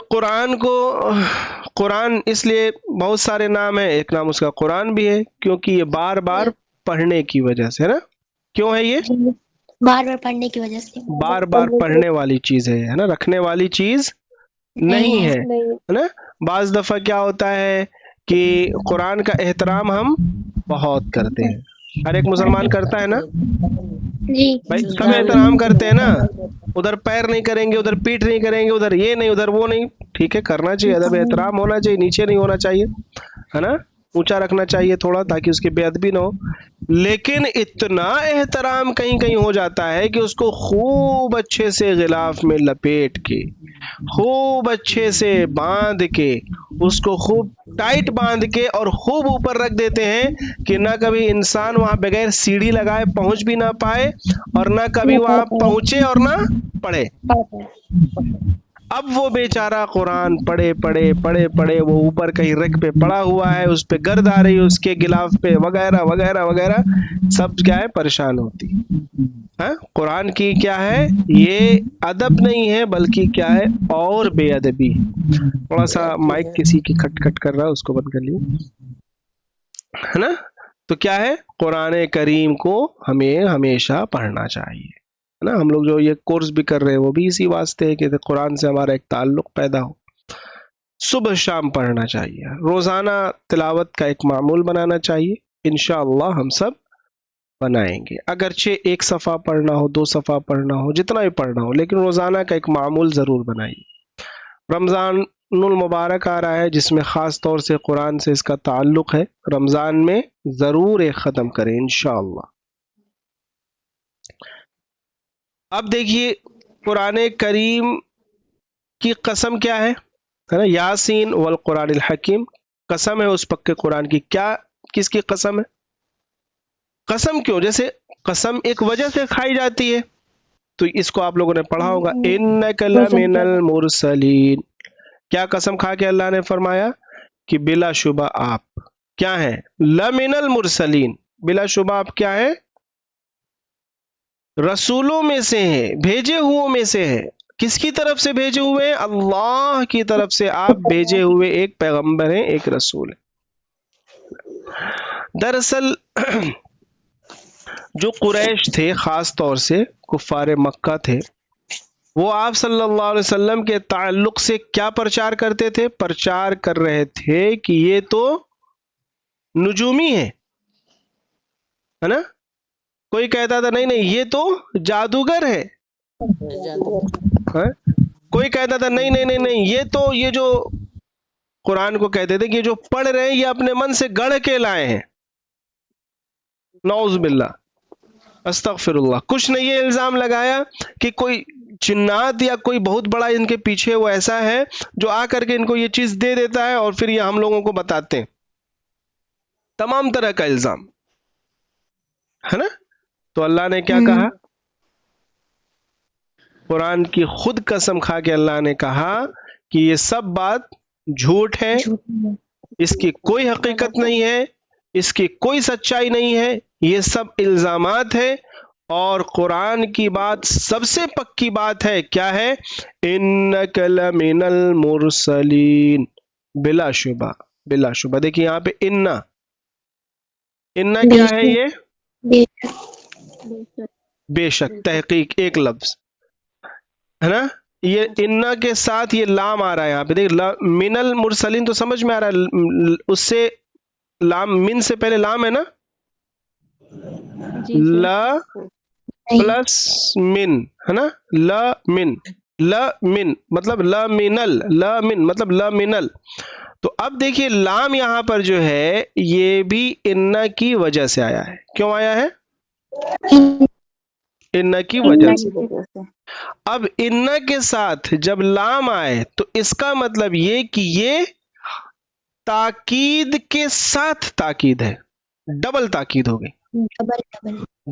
قرآن اس لیے بہت سارے نام ہیں. ایک نام اس کا قرآن بھی ہے کیونکہ یہ بار بار پڑھنے کی وجہ سے، ہے نا. کیوں ہے یہ؟ بار بار پڑھنے کی وجہ سے. بار بار پڑھنے والی چیز ہے نا، رکھنے والی چیز نہیں ہے نا. بعض دفعہ کیا ہوتا ہے کہ قرآن کا احترام ہم بہت کرتے ہیں، ہر ایک مسلمان کرتا ہے نا جی. بھائی، سب احترام کرتے ہیں نا. ادھر پیر نہیں کریں گے، ادھر پیٹ نہیں کریں گے، ادھر یہ نہیں، ادھر وہ نہیں. ٹھیک ہے، کرنا چاہیے، ادب احترام ہونا چاہیے، نیچے نہیں ہونا چاہیے، ہے نا، اونچا رکھنا چاہیے تھوڑا تاکہ اس کی بے ادبی نہ ہو. لیکن اتنا احترام کہیں کہیں ہو جاتا ہے کہ اس کو خوب اچھے سے غلاف میں لپیٹ کے، خوب اچھے سے باندھ کے، اس کو خوب ٹائٹ باندھ کے اور خوب اوپر رکھ دیتے ہیں کہ نہ کبھی انسان وہاں بغیر سیڑھی لگائے پہنچ بھی نہ پائے، اور نہ کبھی وہاں پہنچے اور نہ پڑھے. اب وہ بیچارہ قرآن پڑھے وہ اوپر کہیں رک پہ پڑا ہوا ہے، اس پہ گرد آ رہی ہے اس کے غلاف پہ، وغیرہ وغیرہ وغیرہ، سب کیا ہے؟ پریشان ہوتی. ہاں، قرآن کی کیا ہے؟ یہ ادب نہیں ہے بلکہ کیا ہے؟ اور بے ادبی. تھوڑا سا مائک کسی کی کھٹ کھٹ کر رہا ہے، اس کو بند کر لیے، ہے نا. تو کیا ہے؟ قرآن کریم کو ہمیں ہمیشہ پڑھنا چاہیے، ہے نا. ہم لوگ جو یہ کورس بھی کر رہے ہیں وہ بھی اسی واسطے ہے کہ قرآن سے ہمارا ایک تعلق پیدا ہو. صبح شام پڑھنا چاہیے، روزانہ تلاوت کا ایک معمول بنانا چاہیے. انشاءاللہ ہم سب بنائیں گے، اگرچہ 1 صفحہ پڑھنا ہو، 2 صفحہ پڑھنا ہو، جتنا بھی پڑھنا ہو، لیکن روزانہ کا ایک معمول ضرور بنائیے. رمضان المبارک آ رہا ہے جس میں خاص طور سے قرآن سے اس کا تعلق ہے. رمضان میں ضرور ایک ختم کریں انشاءاللہ. اب دیکھیے قرآن کریم کی قسم کیا ہے نا، یاسین والقرآن الحکیم، قسم ہے اس پکے قرآن کی. کیا، کس کی قسم ہے؟ قسم کیوں؟ جیسے قسم ایک وجہ سے کھائی جاتی ہے، تو اس کو آپ لوگوں نے پڑھا ہوگا، انک لمن المرسلین. کیا قسم کھا کے اللہ نے فرمایا کہ بلا شبہ آپ کیا ہیں؟ لمن المرسلین، بلا شبہ آپ کیا ہیں؟ رسولوں میں سے ہیں، بھیجے ہوئے میں سے ہیں. کس کی طرف سے بھیجے ہوئے ہیں؟ اللہ کی طرف سے آپ بھیجے ہوئے ایک پیغمبر ہیں، ایک رسول ہے. دراصل جو قریش تھے، خاص طور سے کفار مکہ تھے، وہ آپ صلی اللہ علیہ وسلم کے تعلق سے کیا پرچار کرتے تھے؟ پرچار کر رہے تھے کہ یہ تو نجومی ہے نا. کوئی کہتا تھا نہیں نہیں یہ تو جادوگر ہے. کوئی کہتا تھا نہیں نہیں نہیں نہیں یہ جو قرآن کو کہتے تھے کہ یہ جو پڑھ رہے ہیں یہ اپنے من سے گڑھ کے لائے ہیں. نعوذ باللہ، استغفر اللہ. کچھ نے یہ الزام لگایا کہ کوئی جنات یا کوئی بہت بڑا ان کے پیچھے وہ ایسا ہے جو آ کر کے ان کو یہ چیز دے دیتا ہے اور پھر یہ ہم لوگوں کو بتاتے ہیں. تمام طرح کا الزام ہے نا. تو اللہ نے کیا کہا؟ قرآن کی خود قسم کھا کے اللہ نے کہا کہ یہ سب بات جھوٹ ہے، اس کی کوئی حقیقت نہیں ہے، اس کی کوئی سچائی نہیں ہے، یہ سب الزامات ہے. اور قرآن کی بات سب سے پکی بات ہے، کیا ہے؟ انک لمن المرسلین، بلا شبہ، بلا شبہ. دیکھیں یہاں پہ انا کیا ہے؟ یہ بے شک، تحقیق، ایک لفظ ہے نا. یہ انا کے ساتھ یہ لام آ رہا ہے یہاں پہ. دیکھ، من المرسلین تو سمجھ میں آ رہا ہے، اس سے لام، من سے پہلے لام ہے نا، لا پلس من ہے نا، لا من، لا من مطلب لا منل، لا من مطلب لا منل. تو اب دیکھیے لام یہاں پر جو ہے یہ بھی انا کی وجہ سے آیا ہے. کیوں آیا ہے؟ انا کی وجہ سے. اب انا کے ساتھ جب لام آئے تو اس کا مطلب یہ کہ یہ تاکید کے ساتھ تاکید ہے، ڈبل تاکید ہو گئی،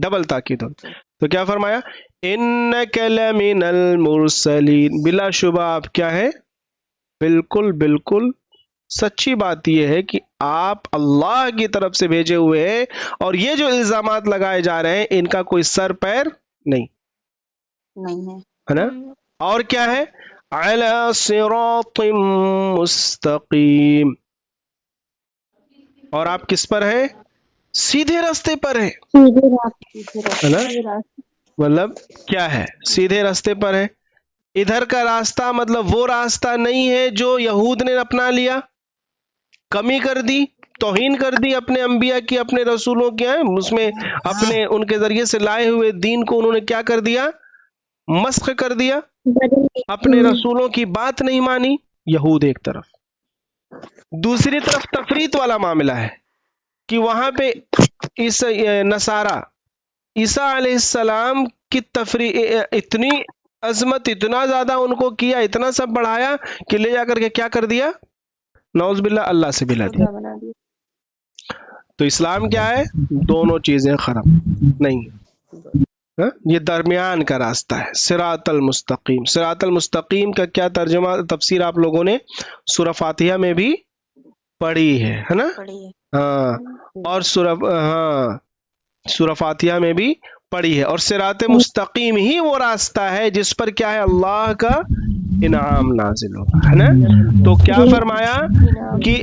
ڈبل تاکید ہو گئی. تو کیا فرمایا؟ انک لمن المرسلین، بلا شبہ آپ کیا ہے؟ بالکل بالکل سچی بات یہ ہے کہ آپ اللہ کی طرف سے بھیجے ہوئے ہیں، اور یہ جو الزامات لگائے جا رہے ہیں ان کا کوئی سر پیر نہیں ہے نا. اور کیا ہے؟ علی صراط مستقیم، اور آپ کس پر ہیں؟ سیدھے راستے پر ہیں، ہے نا. مطلب کیا ہے؟ سیدھے راستے پر ہے. ادھر کا راستہ مطلب وہ راستہ نہیں ہے جو یہود نے اپنا لیا، کمی کر دی، توہین کر دی اپنے انبیاء کی، اپنے رسولوں کی، اس میں اپنے ان کے ذریعے سے لائے ہوئے دین کو انہوں نے کیا کر دیا؟ مسخ کر دیا، اپنے رسولوں کی بات نہیں مانی. یہود ایک طرف، دوسری طرف تفریط والا معاملہ ہے کہ وہاں پہ نصارہ عیسیٰ علیہ السلام کی اتنی عظمت، اتنا زیادہ ان کو کیا، اتنا سب بڑھایا کہ لے جا کر کے کیا کر دیا؟ نعوذ باللہ، اللہ سے ملا دیا. تو اسلام کیا ہے؟ دونوں چیزیں خراب نہیں، یہ درمیان کا راستہ ہے، صراط المستقیم. صراط المستقیم کا کیا ترجمہ، تفسیر آپ لوگوں نے سورہ فاتحہ میں بھی پڑھی ہے نا. ہاں، اور سورہ فاتحہ میں بھی پڑھی ہے. اور صراط مستقیم ہی وہ راستہ ہے جس پر کیا ہے؟ اللہ کا انعام نازل ہوگا، ہے نا. تو کیا فرمایا کہ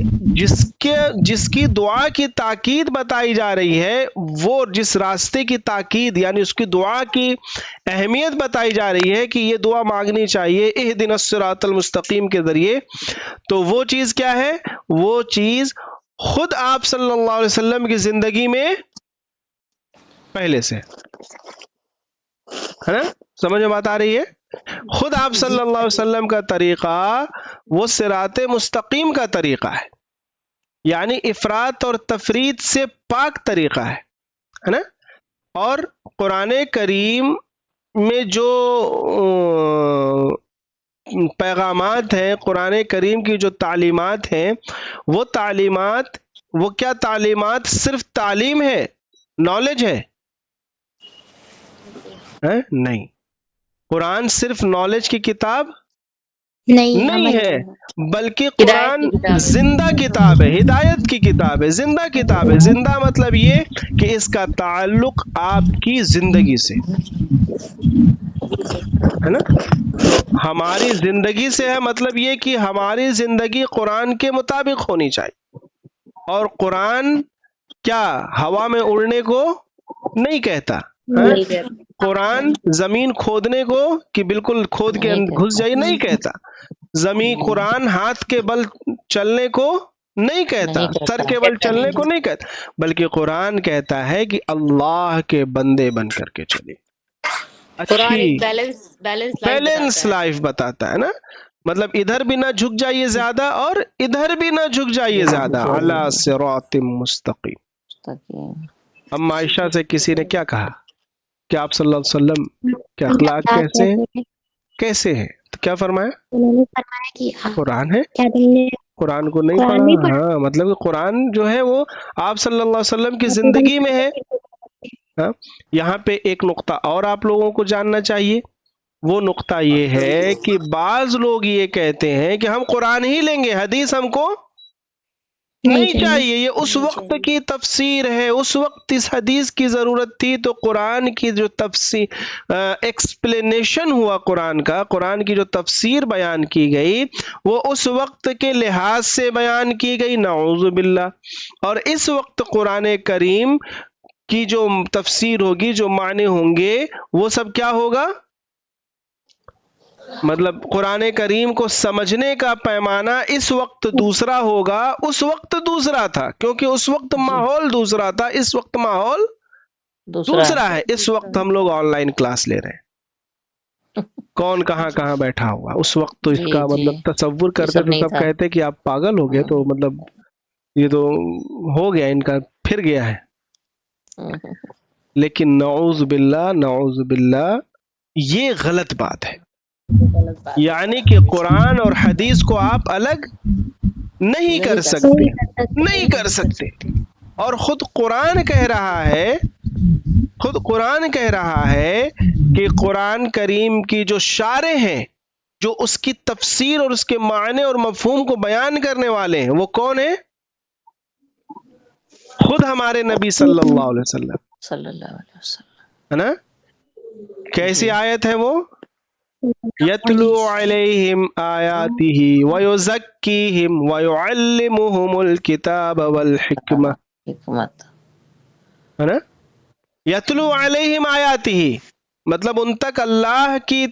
جس کی دعا کی تاکید بتائی جا رہی ہے، وہ جس راستے کی تاکید یعنی اس کی دعا کی اہمیت بتائی جا رہی ہے کہ یہ دعا مانگنی چاہیے اہدنا الصراط المستقیم کے ذریعے، تو وہ چیز کیا ہے؟ وہ چیز خود آپ صلی اللہ علیہ وسلم کی زندگی میں پہلے سے ہے نا. سمجھ میں بات آ رہی ہے؟ خود آپ صلی اللہ علیہ وسلم کا طریقہ وہ صراط مستقیم کا طریقہ ہے، یعنی افراط اور تفریط سے پاک طریقہ ہے نا. اور قرآن کریم میں جو پیغامات ہیں، قرآن کریم کی جو تعلیمات ہیں، وہ تعلیمات، وہ کیا تعلیمات صرف تعلیم ہے، نالج ہے؟ نہیں، قرآن صرف نالج کی کتاب نہیں ہے، بلکہ قرآن زندہ کتاب ہے، ہدایت کی کتاب ہے، زندہ کتاب ہے. زندہ مطلب یہ کہ اس کا تعلق آپ کی زندگی سے ہے نا. تو ہماری زندگی سے ہے، مطلب یہ کہ ہماری زندگی قرآن کے مطابق ہونی چاہیے. اور قرآن کیا ہوا میں اڑنے کو نہیں کہتا، قرآن زمین کھودنے کو کہ بالکل کھود کے گھس جائے نہیں کہتا. زمین قرآن ہاتھ کے بل چلنے کو نہیں کہتا، سر کے بل چلنے کو نہیں کہتا، بلکہ قرآن کہتا ہے کہ اللہ کے بندے بن کر کے چلے، اچھی بیلنس لائف بتاتا ہے نا. مطلب ادھر بھی نہ جھک جائیے زیادہ اور ادھر بھی نہ جھک جائیے زیادہ. علی صراط مستقیم. ام عائشہ سے کسی نے کیا کہا کہ آپ صلی اللہ علیہ وسلم کے اخلاق کیسے ہیں؟ کیسے ہیں؟ تو کیا فرمایا؟ انہوں نے فرمایا کہ قرآن ہے. کیا تم نے قرآن کو نہیں قرآن نہیں پڑھا. پڑھا؟ ہاں مطلب کہ قرآن جو ہے وہ آپ صلی اللہ علیہ وسلم کی زندگی میں ہے. ہاں یہاں پہ ایک نقطہ اور آپ لوگوں کو جاننا چاہیے. وہ نقطہ یہ ہے کہ بعض لوگ یہ کہتے ہیں کہ ہم قرآن ہی لیں گے، حدیث ہم کو نہیں چاہیے. یہ اس وقت کی تفسیر ہے، اس وقت اس حدیث کی ضرورت تھی تو قرآن کی جو تفسیر ایکسپلینیشن ہوا قرآن کی جو تفسیر بیان کی گئی وہ اس وقت کے لحاظ سے بیان کی گئی، نعوذ باللہ. اور اس وقت قرآن کریم کی جو تفسیر ہوگی، جو معنی ہوں گے، وہ سب کیا ہوگا؟ مطلب قرآن کریم کو سمجھنے کا پیمانہ اس وقت دوسرا ہوگا، اس وقت دوسرا تھا کیونکہ اس وقت ماحول دوسرا تھا، اس وقت ماحول دوسرا ہے. اس وقت ہم لوگ آن لائن کلاس لے رہے ہیں، کون کہاں کہاں بیٹھا ہوا. اس وقت تو اس کا مطلب تصور کرتے تو سب کہتے کہ آپ پاگل ہو گئے، تو مطلب یہ تو ہو گیا ان کا، پھر گیا ہے. لیکن نعوذ باللہ یہ غلط بات ہے. یعنی کہ قرآن اور حدیث کو آپ الگ نہیں کر سکتے. اور خود قرآن کہہ رہا ہے کہ قرآن کریم کی جو شارح ہیں، جو اس کی تفسیر اور اس کے معنی اور مفہوم کو بیان کرنے والے ہیں، وہ کون ہیں؟ خود ہمارے نبی صلی اللہ علیہ وسلم ہے نا. کیسی آیت ہے وہ؟ یتلو علیہم آیاتہ ویزکیہم ویعلمہم الکتاب والحکمہ، ہے نا. یتلو علیہم آیاتہ مطلب ان تک اللہ کی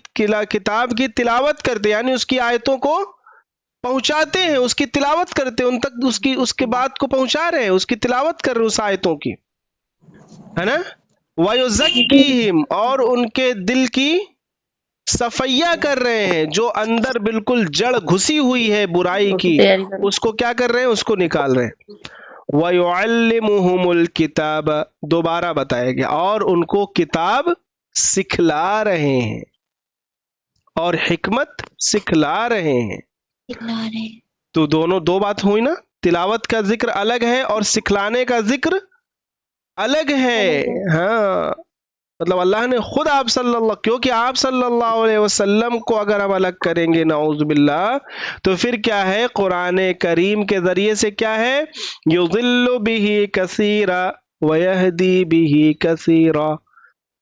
کتاب کی تلاوت کرتے، یعنی اس کی آیتوں کو پہنچاتے ہیں، اس کی تلاوت کرتے، ان تک اس کے بات کو پہنچا رہے ہیں، اس کی تلاوت کر رہے اس آیتوں کی، ہے نا. ویزکیہم اور ان کے دل کی صفیہ کر رہے ہیں، جو اندر بالکل جڑ گھسی ہوئی ہے برائی کی، اس کو کیا کر رہے ہیں؟ اس کو نکال رہے ہیں. وَيُعَلِّمُهُمُ الْكِتَابَ دوبارہ بتایا گیا، اور ان کو کتاب سکھلا رہے ہیں اور حکمت سکھلا رہے ہیں. تو دونوں دو بات ہوئی نا، تلاوت کا ذکر الگ ہے اور سکھلانے کا ذکر الگ ہے. ہاں مطلب اللہ نے خود کیونکہ آپ صلی اللہ علیہ وسلم کو اگر ہم الگ کریں گے نعوذ باللہ، تو پھر کیا ہے؟ قرآن کریم کے ذریعے سے کیا ہے؟ یضل بہ کثیرا ویہدی بہ کثیرا.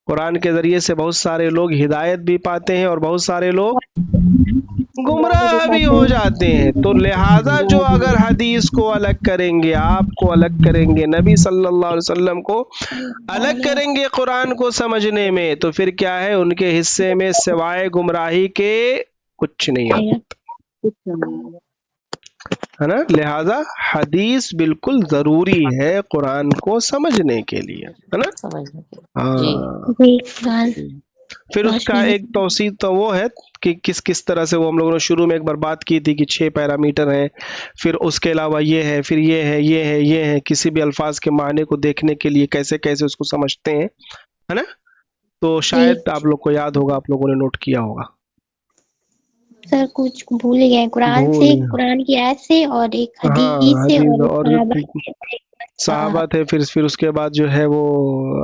قرآن کے ذریعے سے بہت سارے لوگ ہدایت بھی پاتے ہیں اور بہت سارے لوگ گمراہ بھی ہو جاتے ہیں. تو لہذا جو اگر حدیث کو الگ کریں گے، آپ کو الگ کریں گے، نبی صلی اللہ علیہ وسلم کو الگ کریں گے قرآن کو سمجھنے میں، تو پھر کیا ہے؟ ان کے حصے میں سوائے گمراہی کے کچھ نہیں آتا، ہے نا. لہذا حدیث بالکل ضروری ہے قرآن کو سمجھنے کے لیے، ہے نا. ہاں پھر اس کا ایک توسیع تو وہ ہے کہ کس طرح سے، وہ ہم لوگوں نے شروع میں ایک بار بات کی تھی کہ 6 پیرامیٹر ہیں، پھر اس کے علاوہ یہ ہے، پھر یہ ہے کسی بھی الفاظ کے معنی کو دیکھنے کے لیے کیسے اس کو سمجھتے ہیں، ہے نا. تو شاید آپ لوگ کو یاد ہوگا، آپ لوگوں نے نوٹ کیا ہوگا. سر کچھ بھول گئے، قرآن کی آیت سے اور ایک حدیث سے اور صحابہ تھے، پھر اس کے بعد جو ہے وہ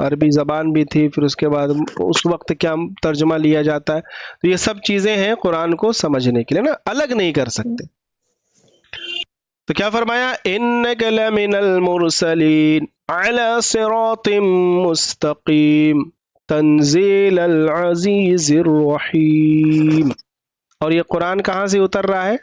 عربی زبان بھی تھی، پھر اس کے بعد اس وقت کیا ترجمہ لیا جاتا ہے. تو یہ سب چیزیں ہیں قرآن کو سمجھنے کے لیے نا، الگ نہیں کر سکتے. تو کیا فرمایا؟ انک لمن المرسلین علی صراط مستقیم تنزیل العزیز الرحیم. اور یہ قرآن کہاں سے اتر رہا ہے؟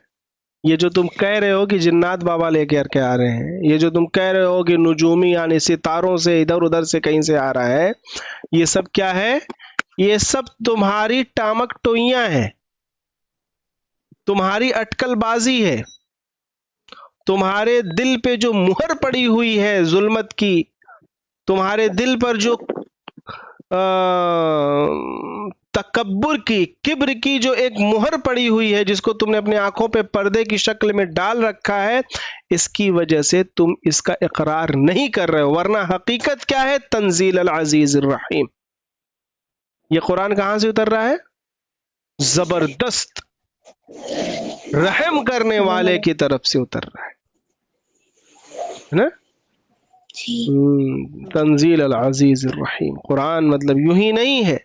یہ جو تم کہہ رہے ہو کہ جنات بابا لے کے آ رہے ہیں، یہ جو تم کہہ رہے ہو کہ نجومی یعنی ستاروں سے ادھر ادھر سے کہیں سے آ رہا ہے، یہ سب کیا ہے؟ یہ سب تمہاری ٹامک ٹوئیاں ہیں، تمہاری اٹکل بازی ہے، تمہارے دل پہ جو مہر پڑی ہوئی ہے ظلمت کی، تمہارے دل پر جو تکبر کی، کبر کی جو ایک مہر پڑی ہوئی ہے، جس کو تم نے اپنی آنکھوں پہ پردے کی شکل میں ڈال رکھا ہے، اس کی وجہ سے تم اس کا اقرار نہیں کر رہے ہو، ورنہ حقیقت کیا ہے؟ تنزیل العزیز الرحیم. یہ قرآن کہاں سے اتر رہا ہے؟ زبردست رحم کرنے والے کی طرف سے اتر رہا ہے نا. تنزیل العزیز الرحیم. قرآن مطلب یوں ہی نہیں ہے،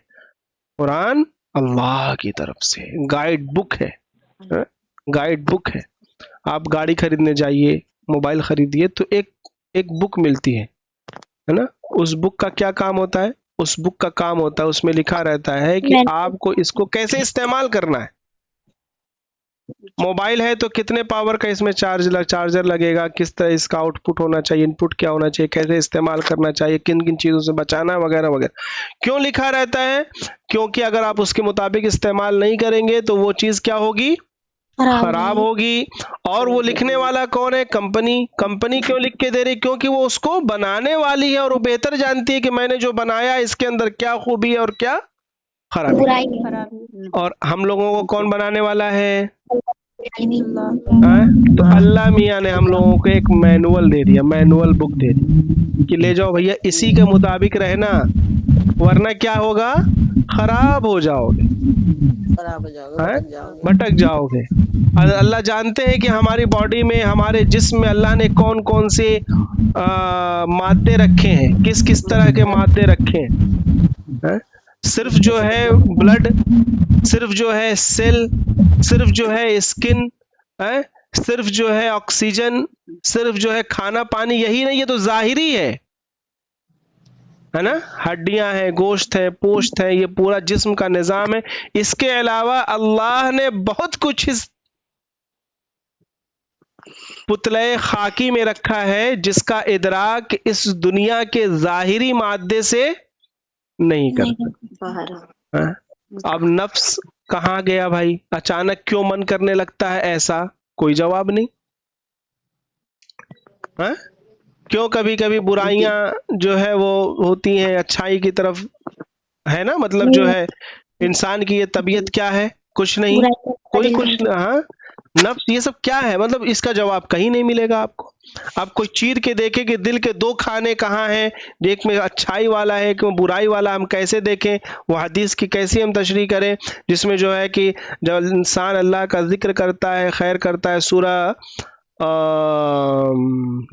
قرآن اللہ کی طرف سے گائیڈ بک ہے. گائیڈ بک ہے. آپ گاڑی خریدنے جائیے، موبائل خریدیے تو ایک بک ملتی ہے نا. اس بک کا کیا کام ہوتا ہے؟ اس بک کا کام ہوتا ہے، اس میں لکھا رہتا ہے کہ آپ کو اس کو کیسے استعمال کرنا ہے. موبائل ہے تو کتنے پاور کا اس میں چارجر لگے گا، کس طرح اس کا آؤٹ پٹ ہونا چاہیے، ان پٹ کیا ہونا چاہیے، کیسے استعمال کرنا چاہیے، کن کن چیزوں سے بچانا ہے، وغیرہ وغیرہ. کیوں لکھا رہتا ہے؟ کیونکہ اگر آپ اس کے مطابق استعمال نہیں کریں گے تو وہ چیز کیا ہوگی؟ خراب ہوگی. اور وہ لکھنے والا کون ہے؟ کمپنی کیوں لکھ کے دے رہی؟ کیونکہ وہ اس کو بنانے والی ہے اور وہ بہتر جانتی ہے کہ میں نے جو بنایا اس کے اندر کیا خوبی ہے اور کیا خرابی. اور ہم لوگوں کو کون بنانے والا ہے؟ تو اللہ میاں نے ہم لوگوں کو ایک مینول دے دیا، مینول بک دے دی کہ لے جاؤ بھیا، اسی کے مطابق رہنا، ورنہ کیا ہوگا؟ خراب ہو جاؤ گے، بھٹک جاؤ گے. اللہ جانتے ہیں کہ ہماری باڈی میں، ہمارے جسم میں اللہ نے کون کون سے مادے رکھے ہیں، کس کس طرح کے مادے رکھے ہیں. صرف جو ہے بلڈ، صرف جو ہے سیل، صرف جو ہے اسکن، صرف جو ہے آکسیجن، صرف جو ہے کھانا پانی، یہی نہیں، یہ تو ظاہری ہے نا. ہڈیاں ہیں، گوشت ہے، پوشت ہے، یہ پورا جسم کا نظام ہے. اس کے علاوہ اللہ نے بہت کچھ اس پتلے خاکی میں رکھا ہے جس کا ادراک اس دنیا کے ظاہری مادے سے نہیں کر سکتا. اب نفس کہاں گیا بھائی؟ اچانک کیوں من کرنے لگتا ہے ایسا؟ کوئی جواب نہیں. کیوں کبھی کبھی برائیاں جو ہے وہ ہوتی ہیں، اچھائی کی طرف ہے نا. مطلب جو ہے انسان کی یہ طبیعت کیا ہے؟ کچھ نہیں، کوئی کچھ. نفس یہ سب کیا ہے؟ مطلب اس کا جواب کہیں نہیں ملے گا آپ کو. آپ کوئی چیر کے دیکھیں کہ دل کے دو کھانے کہاں ہیں، ایک میں اچھائی والا ہے، ایک میں برائی والا. ہم کیسے دیکھیں؟ وہ حدیث کی کیسی ہم تشریح کریں جس میں جو ہے کہ جب انسان اللہ کا ذکر کرتا ہے، خیر کرتا ہے. سورہ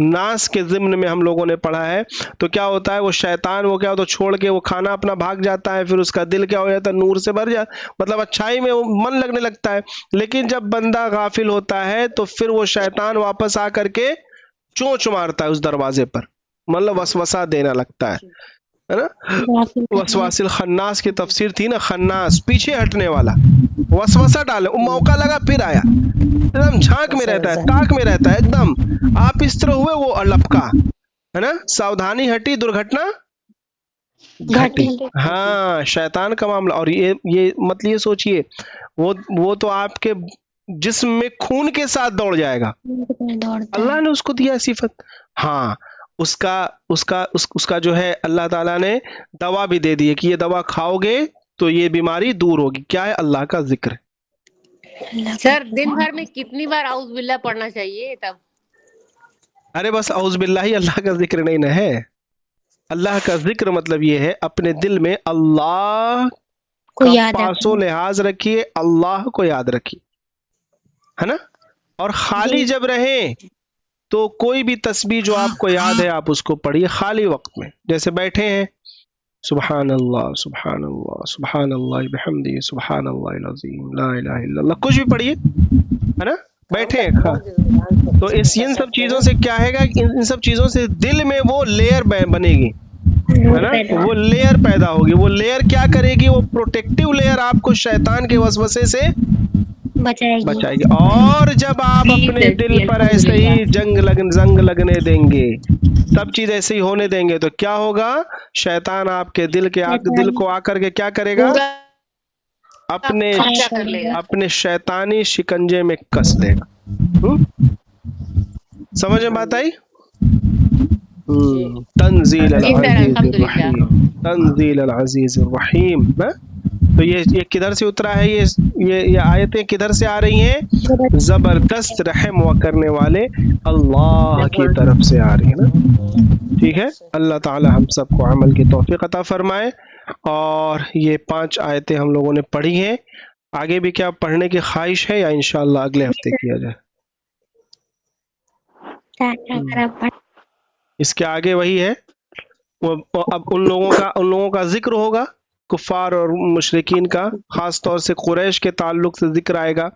ناس کے ضمن میں ہم لوگوں نے پڑھا ہے تو کیا ہوتا ہے؟ وہ شیطان وہ کیا ہوتا ہے؟ چھوڑ کے وہ کھانا اپنا بھاگ جاتا ہے، پھر اس کا دل کیا ہو جاتا ہے؟ نور سے بھر جاتا، مطلب اچھائی میں من لگنے لگتا ہے. لیکن جب بندہ غافل ہوتا ہے تو پھر وہ شیطان واپس آ کر کے چونچ مارتا ہے اس دروازے پر، مطلب وسوسہ دینا لگتا ہے نا. وسواس الخناس کی تفسیر تھی نا، خناس پیچھے ہٹنے والا، وسوسہ ڈالے، موقع لگا پھر آیا، ایک دم جھانک میں رہتا ہے، تاک میں رہتا ہے، ایک دم آپ اس طرح ہوئے وہ لپکا ہے نا. ساودھانی ہٹی درگھٹنا گھٹی. ہاں شیطان کا معاملہ. اور یہ مطلب یہ سوچئے وہ تو آپ کے جسم میں خون کے ساتھ دوڑ جائے گا، اللہ نے اس کو دیا صفت. ہاں اس کا جو ہے اللہ تعالیٰ نے دوا بھی دے دی ہے کہ یہ دوا کھاؤ گے تو یہ بیماری دور ہوگی. کیا ہے؟ اللہ کا ذکر. سر دن بھر میں کتنی بار اعوذ باللہ پڑھنا چاہیے تب؟ ارے بس اعوذ باللہ ہی اللہ کا ذکر نہیں نہ ہے. اللہ کا ذکر مطلب یہ ہے اپنے دل میں اللہ کا پاس و لحاظ رکھیے، اللہ کو یاد رکھیے، ہے نا. اور خالی جب رہیں تو کوئی بھی تسبیح جو آپ کو یاد ہے آپ اس کو پڑھیے خالی وقت میں. جیسے بیٹھے ہیں، سبحان اللہ سبحان اللہ سبحان اللہ بحمدہ سبحان اللہ العظیم لا الہ الا اللہ، کچھ بھی پڑھیے، ہے نا. بیٹھے تو ان سب چیزوں سے کیا ہے گا؟ ان سب چیزوں سے دل میں وہ لیئر بنے گی، ہے نا. وہ لیئر پیدا ہوگی. وہ لیئر کیا کرے گی؟ وہ پروٹیکٹیو لیئر آپ کو شیطان کے وسوسے سے بچائے گی. اور جب آپ اپنے دل پر ایسے ہی زنگ لگنے دیں گے، سب چیز ایسے ہی ہونے دیں گے تو کیا ہوگا؟ شیطان آپ کے دل کو آ کر کے کیا کرے گا؟ اپنے شیطانی شکنجے میں کس دے گا. سمجھ میں بات آئی؟ تنزیل العزیز الرحیم، تنزیل العزیز الرحیم. تو یہ کدھر سے اترا ہے؟ یہ آیتیں کدھر سے آ رہی ہیں؟ زبردست رحم و کرنے والے اللہ کی طرف سے آ رہی ہے نا، ٹھیک ہے؟ اللہ تعالی ہم سب کو عمل کی توفیق عطا فرمائے. اور یہ 5 آیتیں ہم لوگوں نے پڑھی ہیں. آگے بھی کیا پڑھنے کی خواہش ہے یا انشاءاللہ اگلے ہفتے کیا جائے؟ اس کے آگے وہی ہے. اب ان لوگوں کا ذکر ہوگا، کفار اور مشرکین کا، خاص طور سے قریش کے تعلق سے ذکر آئے گا.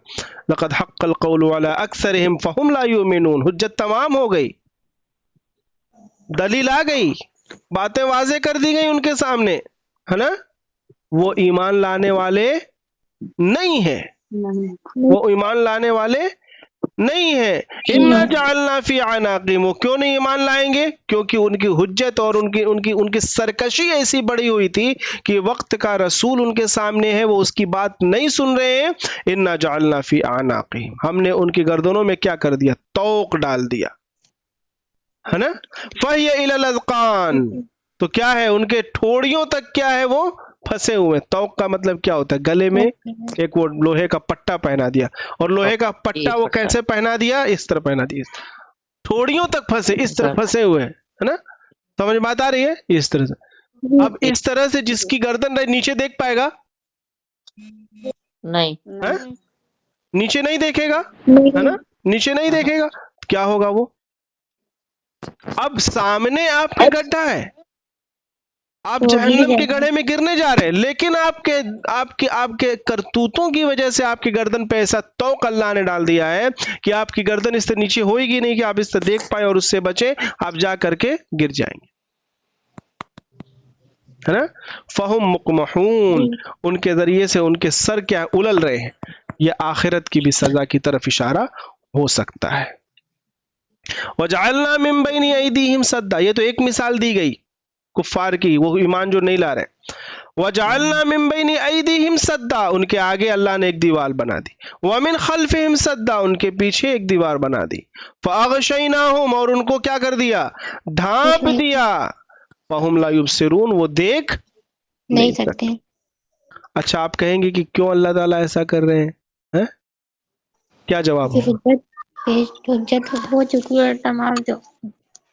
لقد حق القول علی اکثرهم فهم لا یؤمنون. حجت تمام ہو گئی، دلیل آ گئی، باتیں واضح کر دی گئی ان کے سامنے، ہے نا؟ وہ ایمان لانے والے نہیں ہیں، وہ ایمان لانے والے نہیں ہے. انا جعلنا فی اعناقہم. وہ کیوں نہیں ایمان لائیں گے؟ کیونکہ ان کی حجت اور ان کی سرکشی ایسی بڑی ہوئی تھی کہ وقت کا رسول ان کے سامنے ہے، وہ اس کی بات نہیں سن رہے ہیں. انا جعلنا فی اعناقہم. ہم نے ان کی گردنوں میں کیا کر دیا؟ طوق ڈال دیا، ہے نا؟ فہی الی الاذقان. تو کیا ہے؟ ان کے ٹھوڑیوں تک کیا ہے؟ وہ پھنسے ہوئے. طوق کا مطلب کیا ہوتا ہے؟ گلے میں ایک وہ لوہے کا پٹا پہنا دیا. اور لوہے کا پٹا وہ کیسے پہنا دیا؟ اس طرح پہنا دیا، ٹھوڑیوں تک پھنسے، اس طرح پھنسے ہوئے، ہے نا؟ سمجھ بات آ رہی ہے؟ اس طرح سے. اب اس طرح سے جس کی گردن نیچے دیکھ پائے گا؟ نہیں، نیچے نہیں دیکھے گا، ہے نا؟ نیچے نہیں دیکھے گا. کیا ہوگا وہ؟ اب سامنے آپ کے گڈھا ہے، آپ جہنم کے گڑھے میں گرنے جا رہے ہیں، لیکن آپ کے کرتوتوں کی وجہ سے آپ کی گردن پہ ایسا طوق اللہ نے ڈال دیا ہے کہ آپ کی گردن اس سے نیچے ہوئے گی نہیں کہ آپ اس سے دیکھ پائیں اور اس سے بچیں. آپ جا کر کے گر جائیں گے، ہے نا؟ فہم مقمحون. ان کے ذریعے سے ان کے سر کیا الل رہے ہیں. یہ آخرت کی بھی سزا کی طرف اشارہ ہو سکتا ہے. وجعلنا من بین ایدیہم سدا. یہ تو ایک مثال دی گئی کفار کی، وہ ایمان جو نہیں لا رہے. وجعلنا من بین ایدیہم سدا. ان کے آگے اللہ نے ایک دیوار بنا دی. ومن خلفہم سدا. ان کے پیچھے ایک دیوار بنا دی. فاغشیناہم. اور ان کو کیا کر دیا؟ ڈھانپ دیا. فہم لا یبصرون. وہ دیکھ نہیں سکتے. اچھا، آپ کہیں گے کہ کیوں اللہ تعالیٰ ایسا کر رہے ہیں؟ کیا جواب ہوگا؟ حجت ہو چکی ہے تمام، جو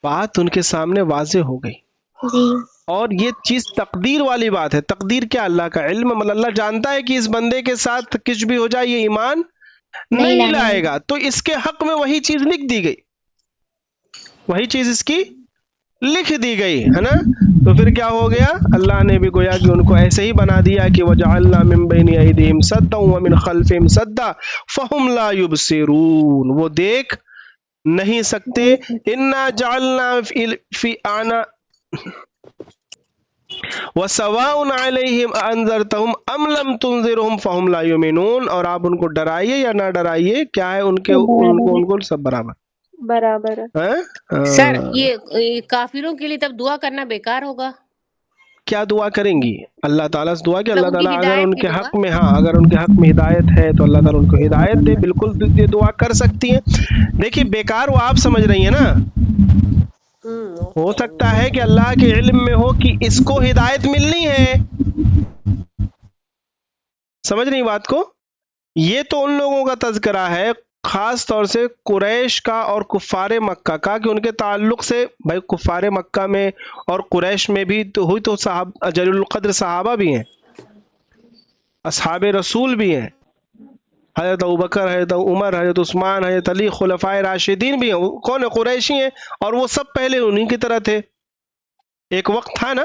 بات ان کے سامنے واضح ہو گئی. جی. اور یہ چیز تقدیر والی بات ہے. تقدیر کیا؟ اللہ کا علم. مطلب اللہ جانتا ہے کہ اس بندے کے ساتھ کچھ بھی ہو جائے یہ ایمان نہیں لائے گا، تو اس کے حق میں وہی چیز لکھ دی گئی، وہی چیز اس کی لکھ دی گئی، ہے نا؟ تو پھر کیا ہو گیا؟ اللہ نے بھی گویا کہ ان کو ایسے ہی بنا دیا کہ وجعلنا من بین ایدیہم سدا ومن خلفہم سدا فہم لا یبصرون. وہ دیکھ نہیں سکتے. انا جعلنا فی وَسَوَاءٌ عَلَيْهِمْ أَأَنذَرْتَهُمْ أَمْ لَمْ تُنذِرْهُمْ فَهُمْ لَا يُؤْمِنُونَ. اور آپ ان کو ڈرائیے یا نہ ڈرائیے، کیا ہے؟ ان کو سب برابر ہے. سر یہ کافروں کے لیے تب دعا کرنا بیکار ہوگا. کیا دعا کریں گی؟ اللہ تعالیٰ سے دعا کہ اللہ تعالیٰ اگر ہدایت ان کی کے دعا. حق میں، ہاں اگر ان کے حق میں ہدایت ہے تو اللہ تعالیٰ ان کو ہدایت دے. بالکل یہ دعا کر سکتی ہیں. دیکھیے بیکار وہ آپ سمجھ رہی ہیں نا، ہو سکتا ہے کہ اللہ کے علم میں ہو کہ اس کو ہدایت ملنی ہے. سمجھ نہیں بات کو؟ یہ تو ان لوگوں کا تذکرہ ہے، خاص طور سے قریش کا اور کفار مکہ کا، کہ ان کے تعلق سے بھائی کفار مکہ میں اور قریش میں بھی تو ہوئی تو جلیل القدر صحابہ بھی ہیں، اصحاب رسول بھی ہیں، حضرت ابوبکر، حضرت عمر، حضرت عثمان، حضرت علی، خلفائے راشدین بھی ہیں. کون ہے؟ قریشی ہیں، اور وہ سب پہلے انہی کی طرح تھے. ایک وقت تھا نا.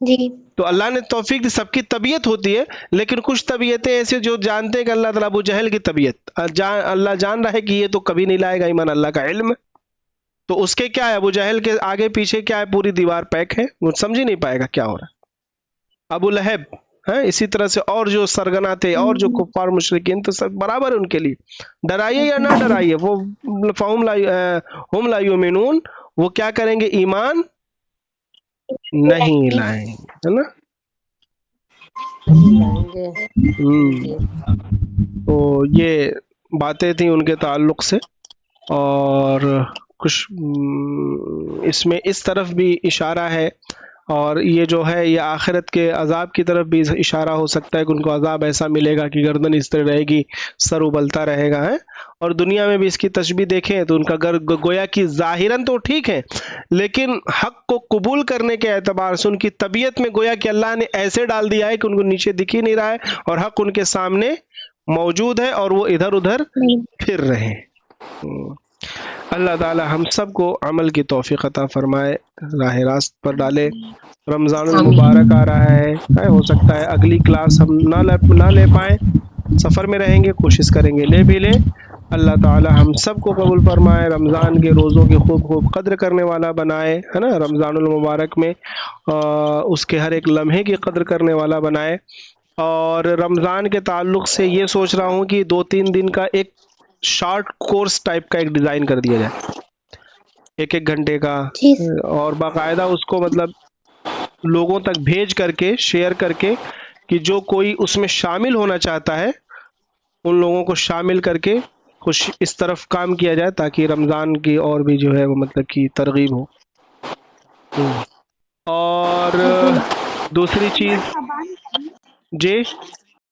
جی. تو اللہ نے توفیق دی. سب کی طبیعت ہوتی ہے، لیکن کچھ طبیعتیں ایسے جو جانتے ہیں کہ اللہ تعالیٰ ابو جہل کی طبیعت اللہ جان رہا ہے کہ یہ تو کبھی نہیں لائے گا ایمان، اللہ کا علم. تو اس کے کیا ہے؟ ابو جہل کے آگے پیچھے کیا ہے؟ پوری دیوار پیک ہے، وہ سمجھ ہی نہیں پائے گا کیا ہو رہا ہے. ابو لہب ہے، اسی طرح سے اور جو سرگنا تھے اور جو کفار مشرکین تو سب برابر ان کے لیے. ڈرائیے یا نہ ڈرائیے، وہ ہم لا یؤمنون. وہ کیا کریں گے؟ ایمان نہیں لائیں گے، ہے نا؟ تو یہ باتیں تھیں ان کے تعلق سے. اور کچھ اس میں اس طرف بھی اشارہ ہے اور یہ جو ہے یہ آخرت کے عذاب کی طرف بھی اشارہ ہو سکتا ہے کہ ان کو عذاب ایسا ملے گا کہ گردن اس طرح رہے گی، سر ابلتا رہے گا ہے۔ اور دنیا میں بھی اس کی تشبیہ دیکھیں تو ان کا گویا کہ ظاہراً تو ٹھیک ہے، لیکن حق کو قبول کرنے کے اعتبار سے ان کی طبیعت میں گویا کہ اللہ نے ایسے ڈال دیا ہے کہ ان کو نیچے دکھ ہی نہیں رہا ہے اور حق ان کے سامنے موجود ہے اور وہ ادھر ادھر پھر رہے ہیں۔ اللہ تعالی ہم سب کو عمل کی توفیق عطا فرمائے، راہ راست پر ڈالے۔ رمضان المبارک آ رہا ہے، ہو سکتا ہے اگلی کلاس ہم نہ لے پائیں، سفر میں رہیں گے، کوشش کریں گے لے بھی لیں۔ اللہ تعالی ہم سب کو قبول فرمائے، رمضان کے روزوں کی خوب خوب قدر کرنے والا بنائے، ہے نا، رمضان المبارک میں اس کے ہر ایک لمحے کی قدر کرنے والا بنائے۔ اور رمضان کے تعلق سے یہ سوچ رہا ہوں کہ 2-3 دن کا ایک شارٹ کورس ٹائپ کا ایک ڈیزائن کر دیا جائے، 1 گھنٹے کا، اور باقاعدہ اس کو مطلب لوگوں تک بھیج کر کے شیئر کر کے کہ جو کوئی اس میں شامل ہونا چاہتا ہے ان لوگوں کو شامل کر کے کچھ اس طرف کام کیا جائے تاکہ رمضان کی اور بھی جو ہے وہ مطلب کی ترغیب ہو۔ اور دوسری چیز جی